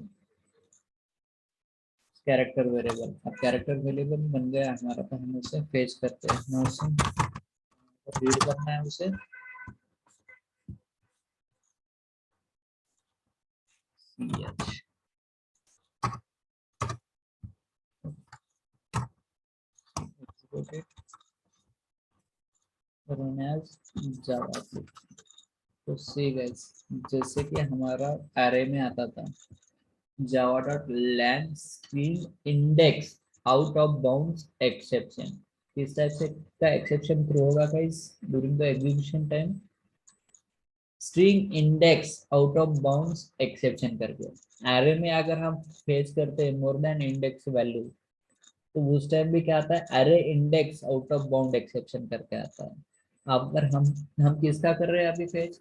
S1: कैरेक्टर वेरिएबल। अब कैरेक्टर वेरिएबल बन गया हमारा, तो हम उसे फेच करते हैं, मोशन रीड करना है उसे, ch run as java। तो सी गाइस, जैसे कि हमारा एरे में आता था java dot lang string index out of bounds exception, किस टाइप से का एक्सेप्शन थ्रो होगा guys during the execution time, string index out of bounds exception करके। एरे में अगर हम फेच करते हैं मोर देन इंडेक्स वैल्यू, तो उस टाइम भी क्या आता है, array index out of bound exception करके आता है। अगर हम किसका कर रहे हैं अभी फेच,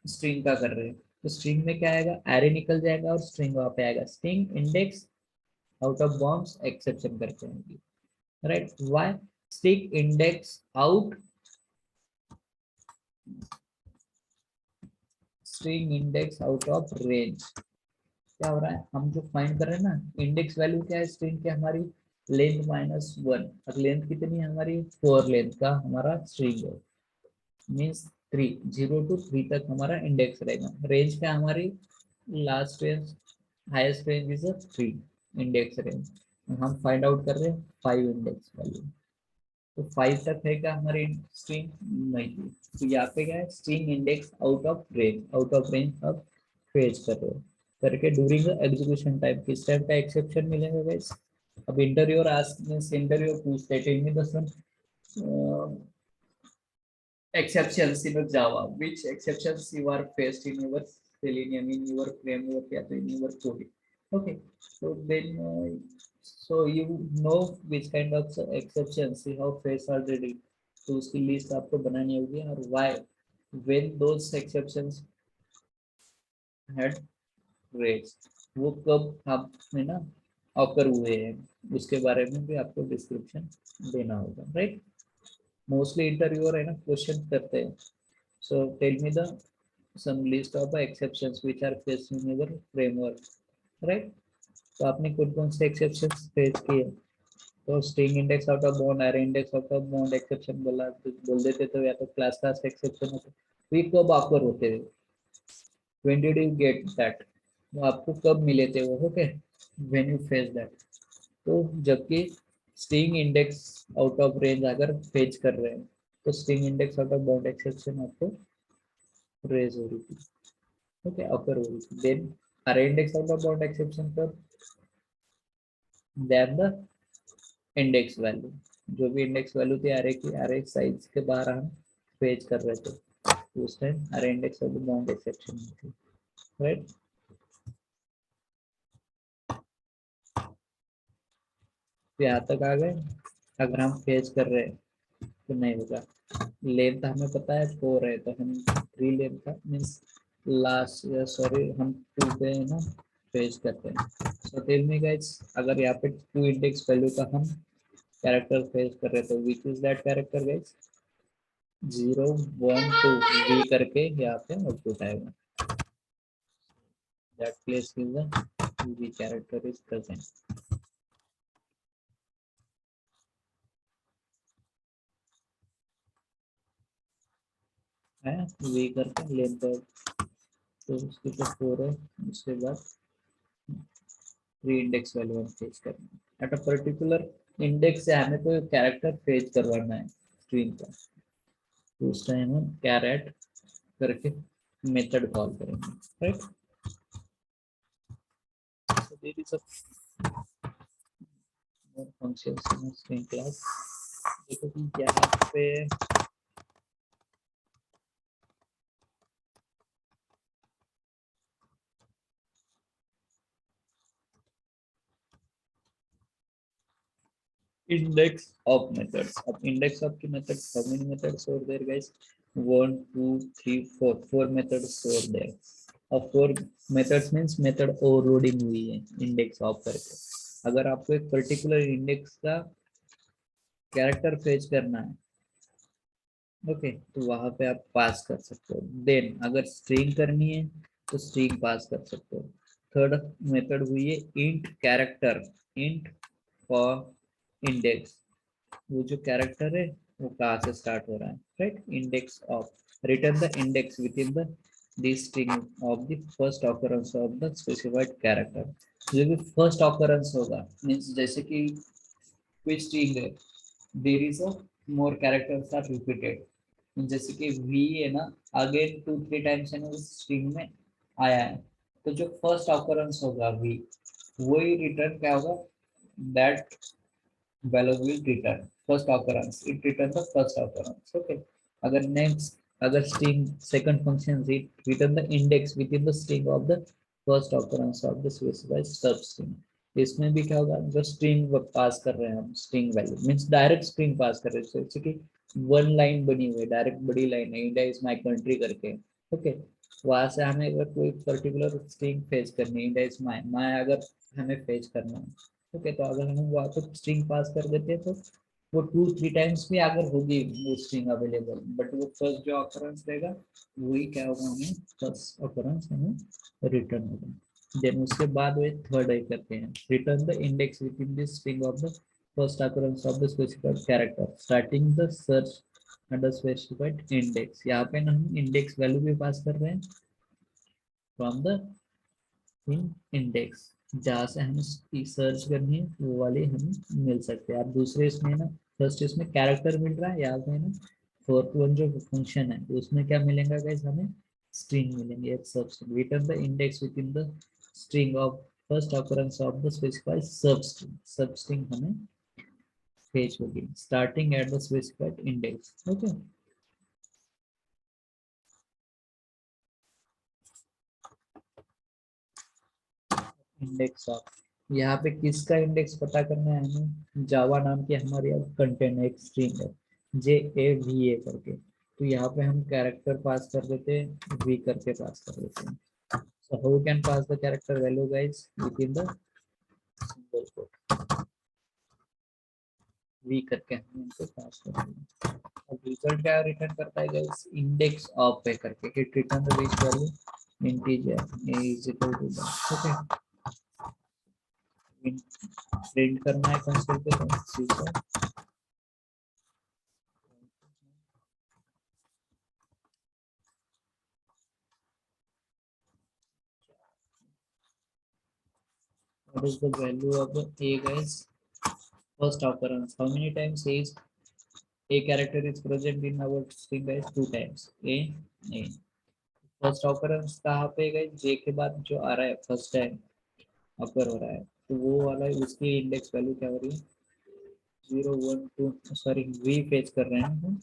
S1: स्ट्रिंग का कर रहे हैं, तो स्ट्रिंग में क्या आएगा, एरे निकल जाएगा और स्ट्रिंग वहां पे आएगा, string index out of bounds exception करके आएगी, right. Why string index out, string index out of range, क्या हो रहा है, हम जो फाइंड कर रहे हैं ना, इंडेक्स वैल्यू क्या है स्ट्रिंग की हमारी, लेंथ -1, और लेंथ कितनी है हमारी, 4 लेंथ का हमारा स्ट्रिंग है, मीन्स 3, 0 to 3 तक हमारा इंडेक्स रहेगा। रेंज क्या हमारी, last range highest range is 3 index range, हम फाइंड आउट कर रहे हैं 5 इंडेक्स वैल्यू, तो 5 तक है क्या हमारी स्ट्रिंग, नहीं। तो यहाँ पे क्या है, string index out of range, out of range अब फेच कर रहे हो करके ड्यूरिंग द एग्जीक्यूशन टाइम, किस टाइम का एक्सेप्शन मिलेगा गाइस। अब इंटरव्यूअर आस्क मींस इंटरव्यूअर पूछते हैं, tell me the some exceptions in Java, which exceptions you are faced in your Selenium, in your framework, या तो in your coding, okay। So then so you know which kind of exceptions you have faced already, तो उसकी list आपको बनानी होगी, और why when those exceptions had raised, वो कब आप में ना ऑकर हुए हैं, उसके बारे में भी आपको डिस्क्रिप्शन देना होगा, राइट। मोस्टली इंटरव्यूअर है ना क्वेश्चन करते हैं, so tell me the some list of exceptions which are faced in your framework, right। तो आपने कौन कौन से exceptions फेस किए, तो string index out of bound, array index out of bound exception बोला तो बोल देते, तो या तो क्लास क्लास एक्सेप्शन होते, तो ये कब ऑकर होते हैं, when did you get that, वो आपको कब मिले थे वो, okay, when you face that। तो जबकि string index out of range अगर फेच कर रहे हैं, तो string index out of bound exception आपको रेज हो रही थी, ओके, अपर हो रही थी। देन अरे index out of bound exception पर दैट द इंडेक्स वैल्यू, जो भी इंडेक्स वैल्यू थी अरे की, अरे साइज के बाहर हम फेच कर रहे थे, तो उस टाइम अरे index out of bound exception थी, राइट। तो यहाँ तक आ गए। अगर हम फेच कर रहे हैं तो नहीं होगा। लेंथ हमें पता है 4 है, तो हम 3 लेंथ का मीन्स लास्ट, सॉरी हम 2 पे है ना फेच करते हैं। सो टेल मी गाइस, अगर यहाँ पे 2 इंडेक्स वैल्यू का हम कैरेक्टर फेच कर रहे हैं तो which is that character guys? 0 1 2 V करके यहाँ पे आउटपुट आएगा। That place is the V character is present है, वी करके लेंथ, तो उसके ऊपर 4 है, उसके बाद 3 इंडेक्स वैल्यू हम फेच करना है। एट अ पर्टिकुलर इंडेक्स से हमें कोई कैरेक्टर फेच करवाना है स्ट्रिंग का, तो उस टाइम हम कैरेट करके मेथड कॉल करेंगे, right. So there is a more functions in a string class। देखो कि यहाँ पे index of methods, अब index of की methods, how many methods are there guys? 1 2 3 4, 4 methods are there। अब 4 methods means method overloading हुई है index of करके। अगर आपको एक पर्टिकुलर इंडेक्स का कैरेक्टर फेच करना है, ओके, तो वहां पे आप पास कर सकते हो। देन अगर स्ट्रिंग करनी है तो स्ट्रिंग पास कर सकते हो। थर्ड मेथड हुई है int character, int for index, वो जो कैरेक्टर है वो कहाँ से स्टार्ट हो रहा है, right. Index of return the index with in the this string of the first occurrence of the specified character. जो भी फर्स्ट ऑकरेंस होगा मींस जैसे कि कोई स्ट्रिंग है, there is a more characters are repeated, जैसे कि वी है ना, आगे 2 3 टाइम्स है ना उस स्ट्रिंग में आया है, तो जो फर्स्ट ऑकरेंस होगा वी, वही रिटर्न क्या होगा, that value will return first occurrence, it return the first occurrence, okay। अगर next, अगर string second function it return the index within the string of the first occurrence of the specified substring। इसमें भी क्या होगा, जो string पास कर रहे हैं हम, string value means direct string पास कर रहे हैं, जैसे कि वन लाइन बनी हुई है, डायरेक्ट बड़ी लाइन है, इंडिया इज माय कंट्री करके, ओके। वहां से हमें अगर कोई पर्टिकुलर स्ट्रिंग फेच करनी है, इंडिया इज माय अगर हमें फेच करना है, ओके, तो अगर हम वहाँ पे स्ट्रिंग पास कर देते हैं तो वो 2 3 टाइम्स भी अगर होगी वो स्ट्रिंग अवेलेबल, बट वो फर्स्ट जो ऑकरेंस रहेगा वही क्या होगा, हमें फर्स्ट ऑकरेंस हमें रिटर्न होगा। देन उसके बाद वो थर्ड आई करते हैं, return the index with in this string of the first occurrence of the specified character starting the search under specified index. यहाँ पे ना हम इंडेक्स वैल्यू भी पास कर रहे हैं फ्रॉम द इंडेक्स, जहाँ से हमें सर्च करनी है वो वाले हमें मिल सकते हैं। आप दूसरे इसमें ना, फर्स्ट इसमें कैरेक्टर मिल रहा है, याद में ना फोर्थ वन जो फंक्शन है उसमें क्या मिलेगा गाइस, हमें स्ट्रिंग मिलेंगे, एक सब string, return the index with in the string of first occurrence of the specified सब स्ट्रिंग, सब स्ट्रिंग हमें फेच होगी starting at the specified index, okay. Index of, यहाँ पे किसका इंडेक्स पता करना है हमें, जावा नाम की हमारी अब कंटेंट है, एक स्ट्रिंग है JAVA करके, तो यहाँ पे हम कैरेक्टर पास कर देते हैं, वी करके पास कर देते हैं। So how we can pass the character value guys within the symbol code, V करके हम इनको पास कर देंगे। अब रिजल्ट क्या रिटर्न करता है गाइस, इंडेक्स ऑफ पे करके, it return the which value, integer a is equal to that, okay। Print करना है कंसोल पे तो सीखो। What is the value of a guys? First occurrence. How many times A is A character is present in our string guys 2 times. A. First occurrence कहाँ पे गए, J के बाद जो आ रहा है फर्स्ट टाइम ऑकर हो रहा है, तो वो वाला उसकी इंडेक्स वैल्यू क्या हो रही है 0 1 2, सॉरी V फेच कर रहे हैं हम।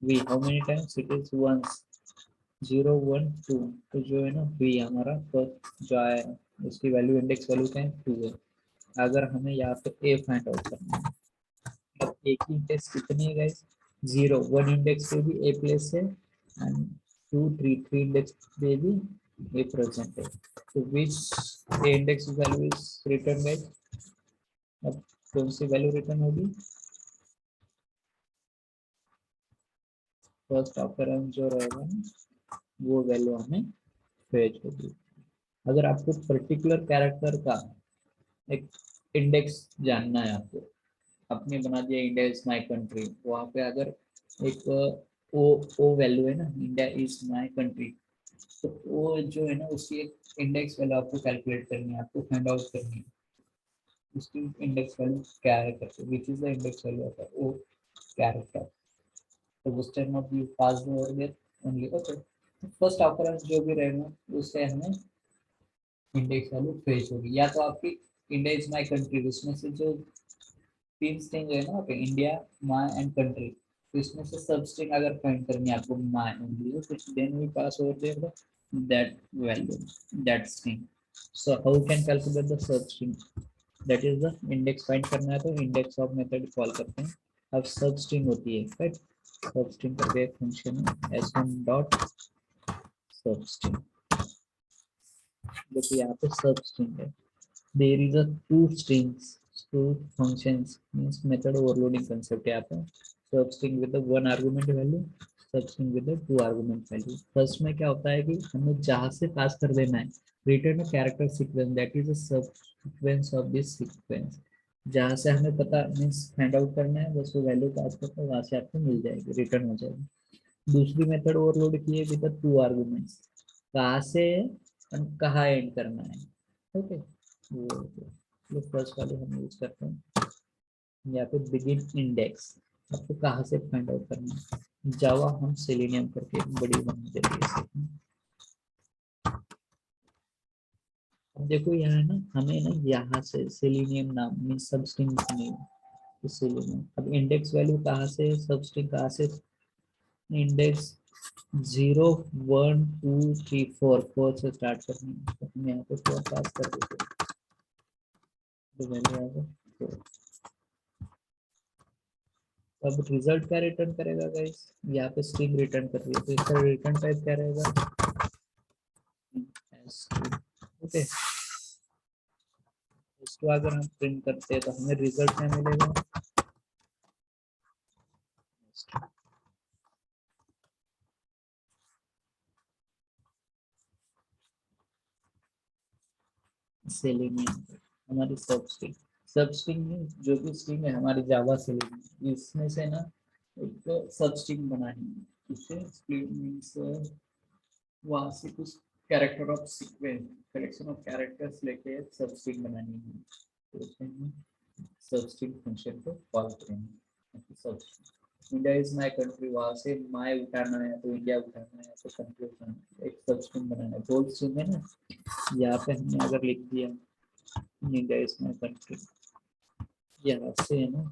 S1: V how many times, it is once 0 1 2, तो जो है ना V हमारा फर्स्ट जो आया है उसकी वैल्यू इंडेक्स वैल्यू क्या है 2 है। अगर हमें यहाँ पे A फाइंड आउट करना है, अब A की इंडेक्स कितनी है गाइस 0, 1 इंडेक्स पे भी A प्लेस है एंड 2 3 इंडेक्स पे भी A प्रेजेंट है, तो विच A index value is return guys, अब कौन सी वैल्यू रिटर्न होगी, फर्स्ट ऑकरेंस जो रहेगा ना वो वैल्यू हमें फेच होगी। अगर आपको पर्टिकुलर कैरेक्टर का एक इंडेक्स जानना है, आपको आपने बना दिया इंडिया इज माय कंट्री, वहाँ पे अगर एक ओ ओ वैल्यू है ना इंडिया इज माय कंट्री, तो वो जो है ना उसकी एक इंडेक्स वैल्यू आपको कैलकुलेट करनी है, आपको फाइंड आउट करनी है उसकी इंडेक्स वैल्यू क्या है करके, which is the index value of o character, तो उस time of you pass over there only. Okay, first occurrence जो भी रहेगा उससे हमें इंडेक्स वैल्यू फेच होगी, या तो आपकी इंडिया इज माय कंट्री उसमें से जो 3 स्ट्रिंग है ना, okay India my and country, तो इसमें से सब स्ट्रिंग अगर फाइंड करनी है आपको माय ओनली, तो then we pass over there that value that string. So how can calculate the substring, that is the index find करना है तो इंडेक्स ऑफ मेथड कॉल करते हैं। अब सब स्ट्रिंग होती है राइट, सब स्ट्रिंग करके एक फंक्शन है s1 डॉट सब स्ट्रिंग, देखिए यहाँ पे सब स्ट्रिंग है, there is a two strings, two functions means method overloading concept है यहाँ पे, substring with the one argument value, substring with the two argument value। First में क्या होता है कि हमें जहाँ से पास कर देना है return a character sequence that is a subsequence of this sequence, जहाँ से हमें पता मीन्स फाइंड आउट करना है बस वो वैल्यू पास करते हैं, वहाँ से आपको मिल जाएगी रिटर्न हो जाएगी। दूसरी मेथड ओवरलोड की है विद टू आर्गुमेंट्स, कहाँ से कहाँ एंड करना है, ओके वो फर्स्ट वाले हम यूज करते हैं। यहाँ पे बिगिन इंडेक्स आपको कहाँ से फाइंड आउट करना है, जावा हम सेलेनियम करके एक बड़ी बना देते हैं। अब देखो यहाँ ना हमें ना यहाँ से सेलेनियम नाम में सब स्ट्रिंग नहीं, तो सेलेनियम। अब इंडेक्स वैल्यू कहाँ से, सब स्ट्रिंग कहाँ से, इंडेक्स 0 1 2 3 4 4 से स्टार्ट करनी है, तो हम यहाँ पे 4 पास कर देते हैं, तो वैल्यू आएगा 4। अब रिजल्ट क्या रिटर्न करेगा गाइस, यहाँ पे स्ट्रिंग रिटर्न कर रही है तो इसका रिटर्न टाइप क्या रहेगा string, ओके। इसको अगर हम प्रिंट करते हैं तो हमें रिजल्ट क्या मिलेगा, सेलेनियम हमारी सब स्ट्रिंग में जो भी स्ट्रिंग है हमारी जावा सेलेनियम, इसमें से ना एक सब स्ट्रिंग बनानी है, इससे स्प्लिट मींस वहाँ से कुछ character of sequence collection of characters लेके सब स्ट्रिंग बनानी है, तो उसमें हम सब स्ट्रिंग फंक्शन को कॉल करेंगे। सब इंडिया इज माय कंट्री, वहाँ से माय उठाना है तो इंडिया उठाना है, तो कंट्री उठाना है, एक सब स्ट्रिंग बनाना है, बोल स्ट्रिंग है ना, यहाँ पे हमने अगर लिख दिया इंडिया इज माय कंट्री, यहाँ से है ना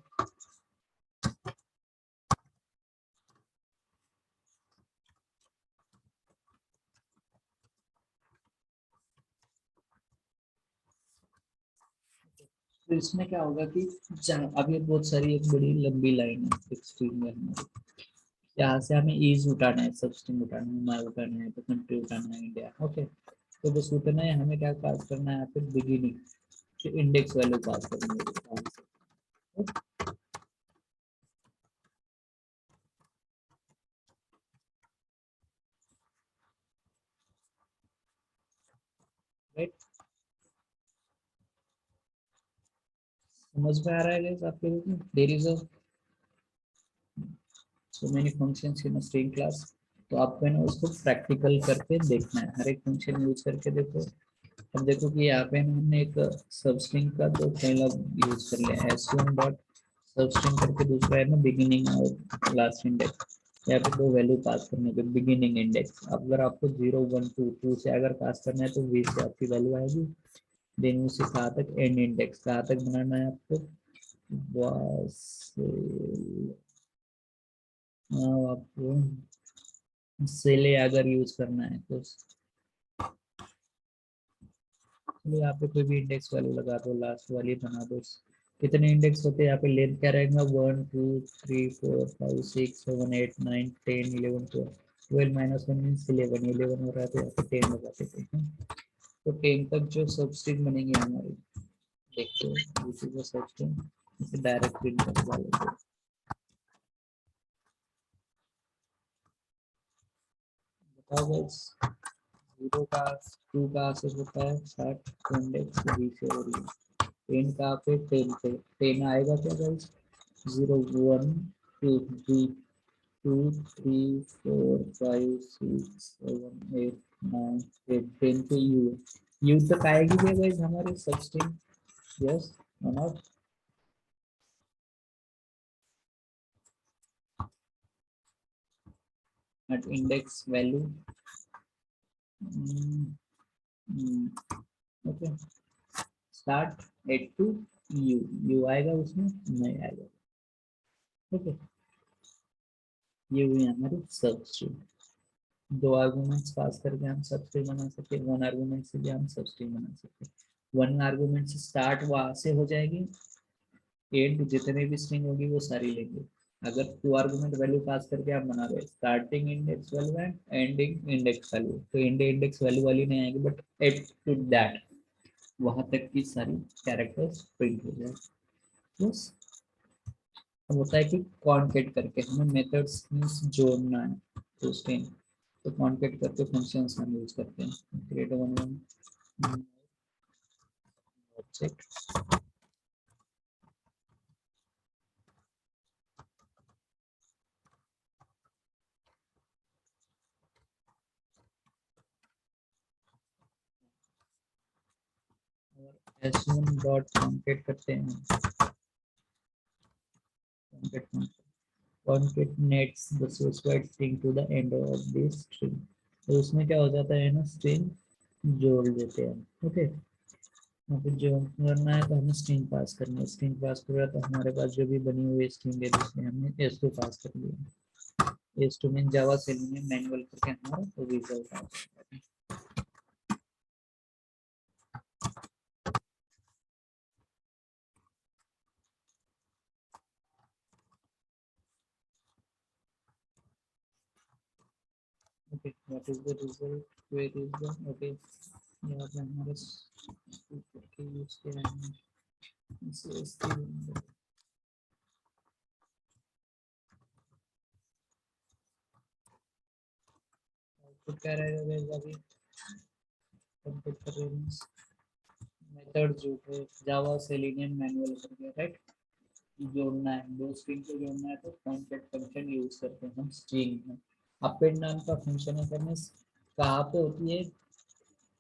S1: तो इसमें क्या होगा कि अब ये बहुत सारी एक बड़ी लंबी लाइन है एक स्ट्रिंग है हमारी, यहाँ से हमें ईज उठाना है, सब स्ट्रिंग उठाना है, माय उठाना है, तो कंट्री उठाना है इंडिया, ओके। तो बस उतना है, हमें क्या पास करना है यहाँ पे बिगिनिंग इंडेक्स वैल्यू पास करनी है, राइट। समझ में आ रहा है गाइस आपके लोगों को, there is a so many functions in a string class, तो आपको है ना उसको प्रैक्टिकल करके देखना है, हर एक फंक्शन यूज करके देखो। अब देखो कि यहाँ पे हमने एक सब स्ट्रिंग का तो पहला यूज कर लिया s1 डॉट सब स्ट्रिंग करके दूसरा है ना बिगिनिंग और लास्ट इंडेक्स। यहाँ पे दो वैल्यू पास करने के, बिगिनिंग इंडेक्स। अगर आपको 0 1 2 2 से अगर पास करना है तो 20 से आपकी वैल्यू आएगी। देन उससे कहाँ तक एंड इंडेक्स, कहाँ तक बनाना है आपको, बस आपको सेले अगर यूज करना है तो यहाँ पे कोई भी इंडेक्स वैल्यू लगा दो, लास्ट वाली बना दो। कितने इंडेक्स होते हैं यहाँ पे, लेंथ क्या रहेगा, 1 2 3 4 5 6 7 8 9 10 11 12। 12 माइनस 1 मीन्स 11, 11 हो रहा है तो यहाँ पे 10 लगा देते हैं। तो 10 तक जो सब स्ट्रिंग बनेंगे हमारी, देखते हो दिस इज अ सब स्ट्रिंग, इसे डायरेक्ट प्रिंट कर डालेंगे। बताओ गाइस, 0 का 2 का से होता है स्टार्ट, इंडेक्स बी से हो रही है। 10 का पे 10 पे 10 आएगा क्या गाइस, 0 1 2 3 2 3 4 5 6 7 8 9 10 पे यू तक आएगी क्या गाइस हमारे सब स्ट्रिंग, यस और not. at index value, okay start at two u आएगा उसमें, नहीं आएगा। ओके ये हुई हमारी सब स्ट्रिंग। दो आर्गुमेंट्स पास करके हम सब स्ट्रिंग बना सकते हैं, वन आर्गुमेंट से भी हम सब स्ट्रिंग बना सकते हैं। वन आर्गुमेंट से स्टार्ट वहां से हो जाएगी, एंड जितने भी स्ट्रिंग होगी वो सारी लेंगे। अगर टू आर्गुमेंट वैल्यू पास करके आप बना रहे starting index value and ending index value, तो एंड इंडेक्स वैल्यू वाली नहीं आएगी, बट एट टू दैट वहां तक की सारी कैरेक्टर्स प्रिंट हो जाए। यस अब होता है कि कॉन्केट करके हमें मेथड्स मींस जोड़ना है तो स्ट्रिंग, तो कॉन्केट करके फंक्शंस हम यूज करते हैं। Create one object, s1 dot concat करते हैं, concatenates the specified string to the end of this string। तो उसमें क्या हो जाता है ना, स्ट्रिंग जोड़ देते हैं। ओके यहाँ पे जो करना है तो हमें स्ट्रिंग पास करनी है, स्ट्रिंग पास कर रहा तो हमारे पास जो भी बनी हुई स्ट्रिंग है जिसमें हमने s2 पास कर लिया, s2 में जावा से मैनुअल करके हमारा तो रिजल्ट आ जाएगा। Okay what is the result, where is the, okay यहाँ पे हमारे करके यूज किया है इसे आउटपुट क्या रहेगा गाइस, अभी कंप्लीट कर रहे हैं मेथड जो है जावा सेलेनियम मैनुअल करके, राइट। जोड़ना है, दो स्ट्रिंग को जोड़ना है तो कॉन्केट फंक्शन यूज करते हैं हम स्ट्रिंग में। अपेंड नाम का फंक्शन है करने कहाँ पे होती है,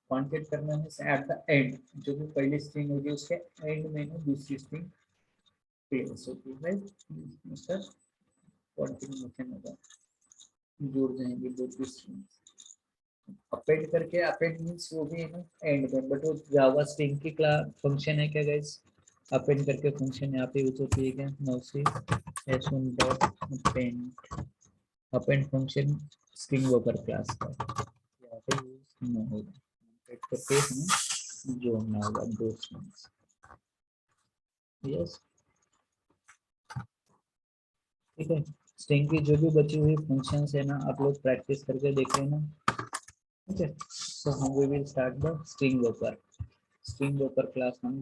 S1: कॉन्केट करने में एट द एंड, जो भी पहली स्ट्रिंग होगी उसके एंड में ना दूसरी स्ट्रिंग प्लेस होती है, राइट। सर कंटिन्यूएशन होगा, जुड़ जाएंगे दो स्ट्रिंग। अपेंड करके, अपेंड मींस वो भी है ना एंड में, बट वो जावा स्ट्रिंग की क्लास फंक्शन है क्या गाइस। अपेंड करके फंक्शन यहाँ पे यूज होती है क्या, नोसी s1 dot append, append function string worker class का यहाँ पे यूज नहीं होगा। अपेंड करके हमें जोड़ना होगा दो स्ट्रिंग्स। यस ठीक है, स्ट्रिंग की जो भी बची हुई फंक्शंस है ना आप लोग प्रैक्टिस करके देख लेना। ओके सो हम we will start the string worker. String worker class हम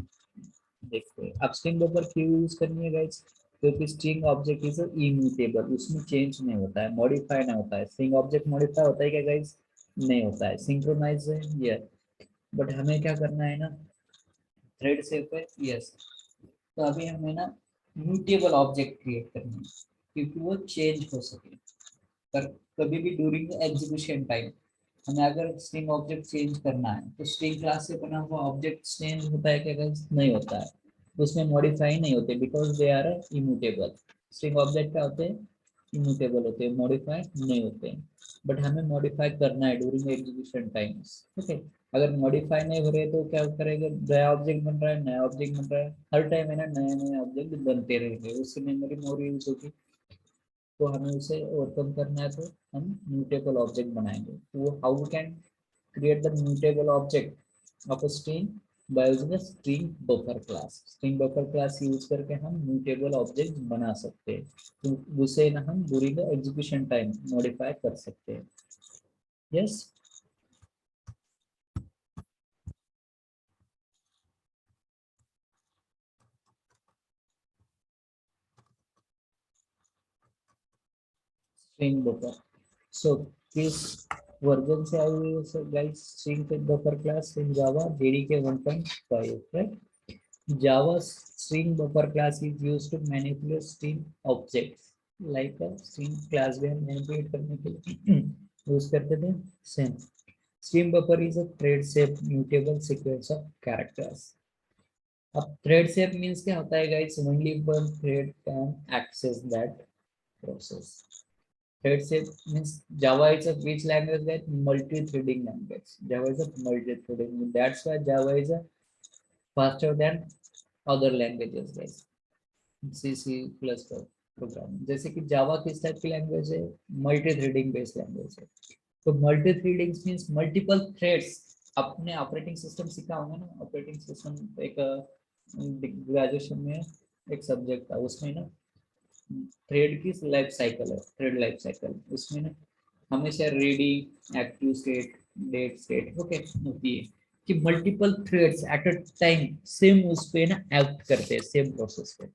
S1: देखते हैं। अब स्ट्रिंग वर्कर क्यों यूज करनी है गाइस, क्योंकि स्ट्रिंग ऑब्जेक्ट इज इम्यूटेबल, उसमें चेंज नहीं होता है, मॉडिफाई नहीं होता है। स्ट्रिंग ऑब्जेक्ट मॉडिफाई होता है क्या गाइस, नहीं होता है, सिंक्रोनाइज है ये। बट हमें क्या करना है ना, थ्रेड से पे यस, तो अभी हमें ना म्यूटेबल ऑब्जेक्ट क्रिएट करना है क्योंकि वो चेंज हो सके। पर कभी भी ड्यूरिंग एग्जीक्यूशन टाइम हमें अगर स्ट्रिंग ऑब्जेक्ट चेंज करना है तो स्ट्रिंग क्लास से बना हुआ ऑब्जेक्ट चेंज होता है क्या गाइस, नहीं होता है। उसमें मॉडिफाई नहीं होते because they are immutable. String object क्या होते हैं, इम्यूटेबल होते हैं, मॉडिफाई नहीं होते हैं। बट हमें मॉडिफाई करना है ड्यूरिंग एग्जीक्यूशन टाइम्स। ओके, अगर मॉडिफाई नहीं हो रहे तो क्या करेंगे, नया ऑब्जेक्ट बन रहा है, नया ऑब्जेक्ट बन रहा है, हर टाइम है ना नए नए ऑब्जेक्ट बनते रहेंगे, उससे मेमोरी मोर यूज होगी। तो हमें उसे ओवरकम करना है, तो हम म्यूटेबल ऑब्जेक्ट बनाएंगे। तो how we can create the mutable object of a string by using a string buffer class। string buffer class use करके हम mutable object बना सकते हैं, तो उसे ना हम during the execution time modify कर सकते हैं। yes, string buffer। so किस वर्जन से आई हुई है guys string buffer class in Java? JDK 1.5, right? Java string buffer class is used to manipulate string objects like a string class में हम manipulate करने के लिए यूज करते थे। Same string buffer is a thread shaped mutable sequence of characters। अब thread shape means क्या होता है guys, only one thread can access that process। thread shape means Java is a which language, that multi-threading language। Java is a multi-threading, that's why Java is a faster than other languages guys। C C plus programme, जैसे कि जावा किस type की language है, multi threading based language है। तो multi threading means multiple threads. अपने operating system सीखा होगा ना, ऑपरेटिंग सिस्टम एक ग्रेजुएशन में एक सब्जेक्ट था, उसमें ना थ्रेड की लाइफ साइकिल है, थ्रेड लाइफ साइकिल, उसमें ना हमेशा ready, active state, dead state okay होती है, कि multiple threads at a time same उस पे ना एक्ट करते हैं सेम प्रोसेस पे।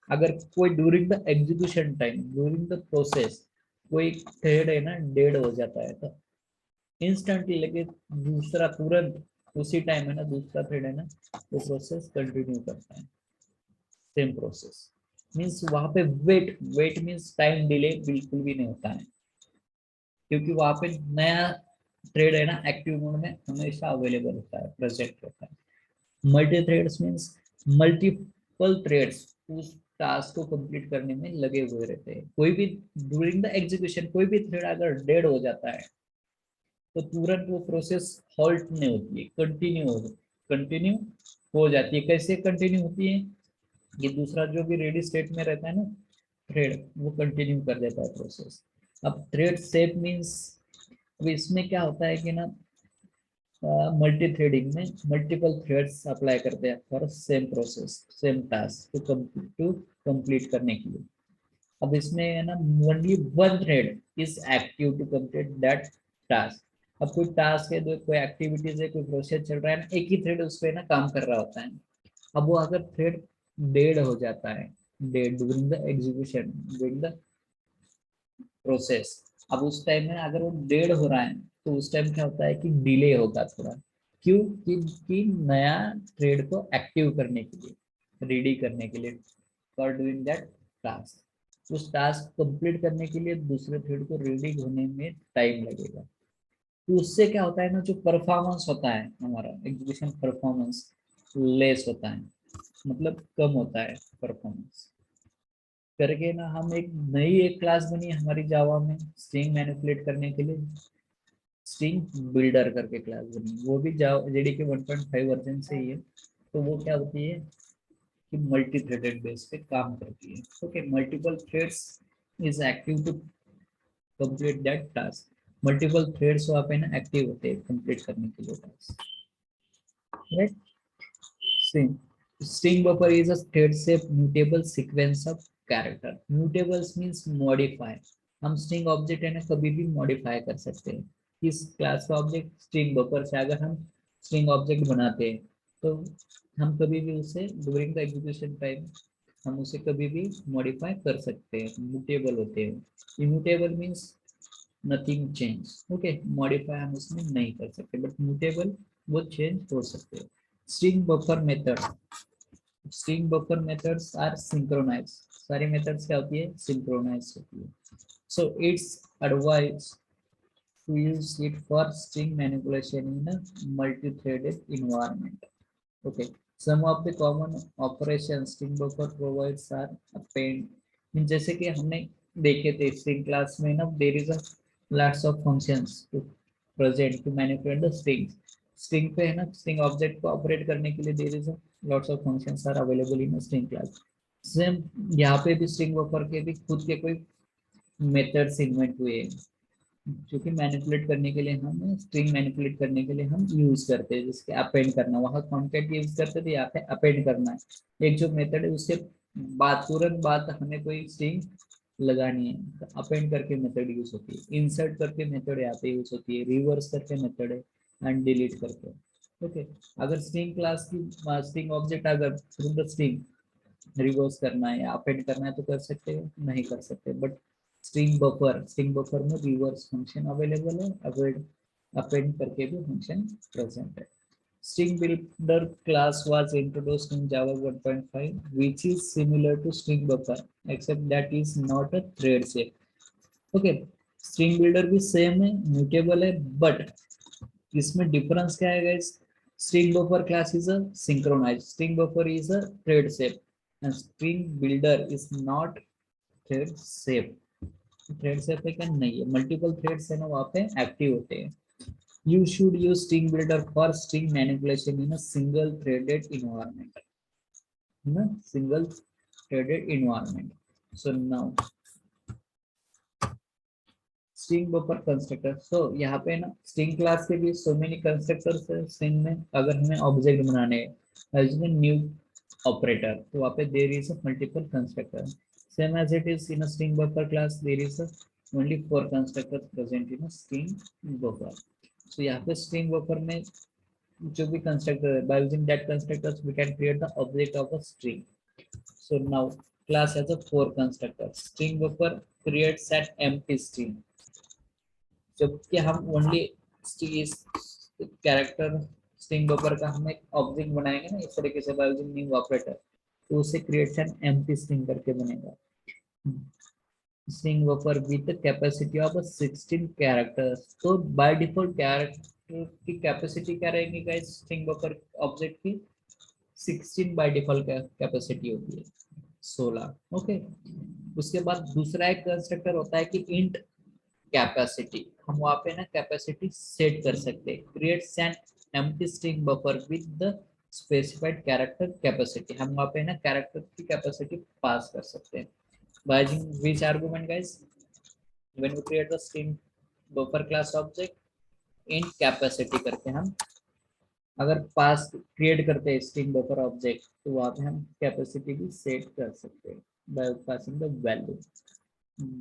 S1: अगर कोई during the execution time, during the process कोई थ्रेड है ना डेड हो जाता है, तो इंस्टेंटली लेके दूसरा तुरंत उसी टाइम है ना दूसरा थ्रेड है ना वो प्रोसेस कंटिन्यू करता है, सेम प्रोसेस। मीन्स वहां पे wait, wait means time delay बिल्कुल भी नहीं होता है, क्योंकि वहां पे नया थ्रेड है ना एक्टिव मोड में हमेशा अवेलेबल होता है, प्रेजेंट होता है। Multi threads means multiple threads उस टास्क को कंप्लीट करने में लगे हुए रहते हैं। कोई भी ड्यूरिंग द एग्जीक्यूशन कोई भी थ्रेड अगर डेड हो जाता है तो तुरंत वो प्रोसेस हॉल्ट नहीं होती है, कंटिन्यू हो जाती है। कैसे कंटिन्यू होती है, ये दूसरा जो भी रेडी स्टेट में रहता है ना थ्रेड, वो कंटिन्यू कर देता है प्रोसेस। अब थ्रेड शेप मीन्स, अब इसमें क्या होता है कि ना मल्टी थ्रेडिंग में मल्टीपल थ्रेड्स अप्लाई करते हैं for same process, same task to complete करने के लिए। अब इसमें है ना only one thread is active to complete that task. अब कोई टास्क है, कोई एक्टिविटीज है, कोई प्रोसेस चल रहा है ना, एक ही थ्रेड उस पर ना काम कर रहा होता है। अब वो अगर थ्रेड डेड हो जाता है, dead during the execution, during the process, अब उस टाइम में अगर वो डेड हो रहा है तो उस टाइम क्या होता है कि डिले होगा थोड़ा। क्यों कि नया थ्रेड को एक्टिव करने के लिए, रेडी करने के लिए, फॉर डूइंग दैट टास्क। उस टास्क कंप्लीट करने के लिए दूसरे थ्रेड को रेडी होने में टाइम लगेगा। तो उससे क्या होता है ना, जो परफॉर्मेंस होता है हमारा एग्जीक्यूशन परफॉर्मेंस लेस होता है, मतलब कम होता है परफॉर्मेंस करके ना। हम एक नई एक क्लास बनी है हमारी जावा में स्ट्रिंग मैनिपुलेट करने के लिए, स्ट्रिंग बिल्डर करके क्लास बनी, वो भी जावा जेडीके 1.5 वर्जन से ही है। तो वो क्या होती है कि मल्टी थ्रेडेड बेस पे काम करती है। Okay, multiple threads is active to complete that task. Multiple threads वहाँ पे ना एक्टिव होते हैं कंप्लीट करने के लिए task, right. String. String buffer is a thread shaped mutable sequence of character। Mutables means modify। हम string object है ना कभी भी modify कर सकते हैं। किस क्लास का ऑब्जेक्ट, string buffer से अगर हम string object बनाते हैं तो हम कभी भी उसे during the execution time हम उसे कभी भी modify कर सकते हैं, mutable होते हैं। Immutable means nothing change। Okay, modify हम उसमें नहीं कर सकते, बट म्यूटेबल वो चेंज हो सकते हैं। String buffer method, string buffer methods are synchronize. सारी मेथड्स क्या होती है, सिंक्रोनाइज होती है। So it's advise to use it for string manipulation in a multithreaded environment. Okay, some of the common operation string buffer provides are append, जैसे कि हमने देखे थे स्ट्रिंग क्लास में ना, there is a lots of functions to present to manipulate the string. String पे है ना, स्ट्रिंग ऑब्जेक्ट को ऑपरेट करने के लिए there is a lots of functions are available in string class. Same यहाँ पे भी स्ट्रिंग बफर के भी खुद के कोई मेथड्स इन्वेंट हुए हैं, जो कि मैनिपुलेट करने के लिए हम स्ट्रिंग मैनिपुलेट करने के लिए हम यूज करते हैं, जिसके अपेंड करना, वहाँ कॉन्केट यूज करते थे, यहाँ पे अपेंड करना है। एक जो मेथड है उसके बाद तुरंत बाद हमें कोई स्ट्रिंग लगानी है तो अपेंड करके मेथड यूज होती है, इंसर्ट करके मेथड यहाँ पे यूज होती है, रिवर्स करके मेथड है, एंड डिलीट करके। ओके, अगर स्ट्रिंग क्लास की स्ट्रिंग ऑब्जेक्ट अगर थ्रू द स्ट्रिंग रिवर्स करना है या अपेंड करना है तो कर सकते हो, नहीं कर सकते। बट स्ट्रिंग बफर में रिवर्स फंक्शन अवेलेबल है, अपेंड करके भी फंक्शन प्रेजेंट है। String builder class was introduced in Java 1.5 which is similar to string buffer except that is not a thread shape. Okay, string builder भी same है, mutable है, but इसमें difference क्या है guys? String buffer class is a synchronize, string buffer is a thread shape and string builder is not thread shape. Thread shape है क्या? नहीं है, मल्टीपल थ्रेड्स है ना वहाँ पे एक्टिव होते हैं। You should use string builder for string manipulation in a single threaded environment. In a single threaded environment. So now string buffer constructor. So यहाँ पे ना स्ट्रिंग क्लास के भी सो मेनी कंस्ट्रक्टर्स है स्ट्रिंग में। अगर हमें ऑब्जेक्ट बनाने हैं न्यू ऑपरेटर, तो वहाँ पे there is a multiple constructor, same as it is in a string buffer class, there is a only 4 constructors present in a string buffer. So यहाँ पे स्ट्रिंग बफर में जो भी कंस्ट्रक्टर है, by using that constructors we can create the object of a string. So now class has a 4 constructors. String buffer creates an empty string, जबकि हम only character string buffer का हम एक object बनाएंगे ना इस तरीके से बाय यूजिंग न्यू ऑपरेटर, तो उसे क्रिएट एन एम्प्टी स्ट्रिंग करके बनेगा। String buffer with capacity of 16 characters. तो बाय डिफॉल्ट कैरेक्टर की कैपेसिटी क्या रहेगी गाइस? स्ट्रिंग बफर ऑब्जेक्ट की 16 बाय डिफॉल्ट कैपेसिटी होती है, 16। ओके, उसके बाद दूसरा एक कंस्ट्रक्टर होता है कि इंट कैपेसिटी। हम वहाँ पे ना कैपेसिटी सेट कर सकते हैं, creates an empty string buffer with the specified character capacity. हम वहाँ पे ना कैरेक्टर की कैपेसिटी पास कर सकते हैं by using which argument guys? When we create the string buffer class object int capacity करके हम अगर पास क्रिएट करते हैं स्ट्रिंग बफर ऑब्जेक्ट, तो वहाँ पे हम कैपेसिटी भी सेट कर सकते हैं by passing the value.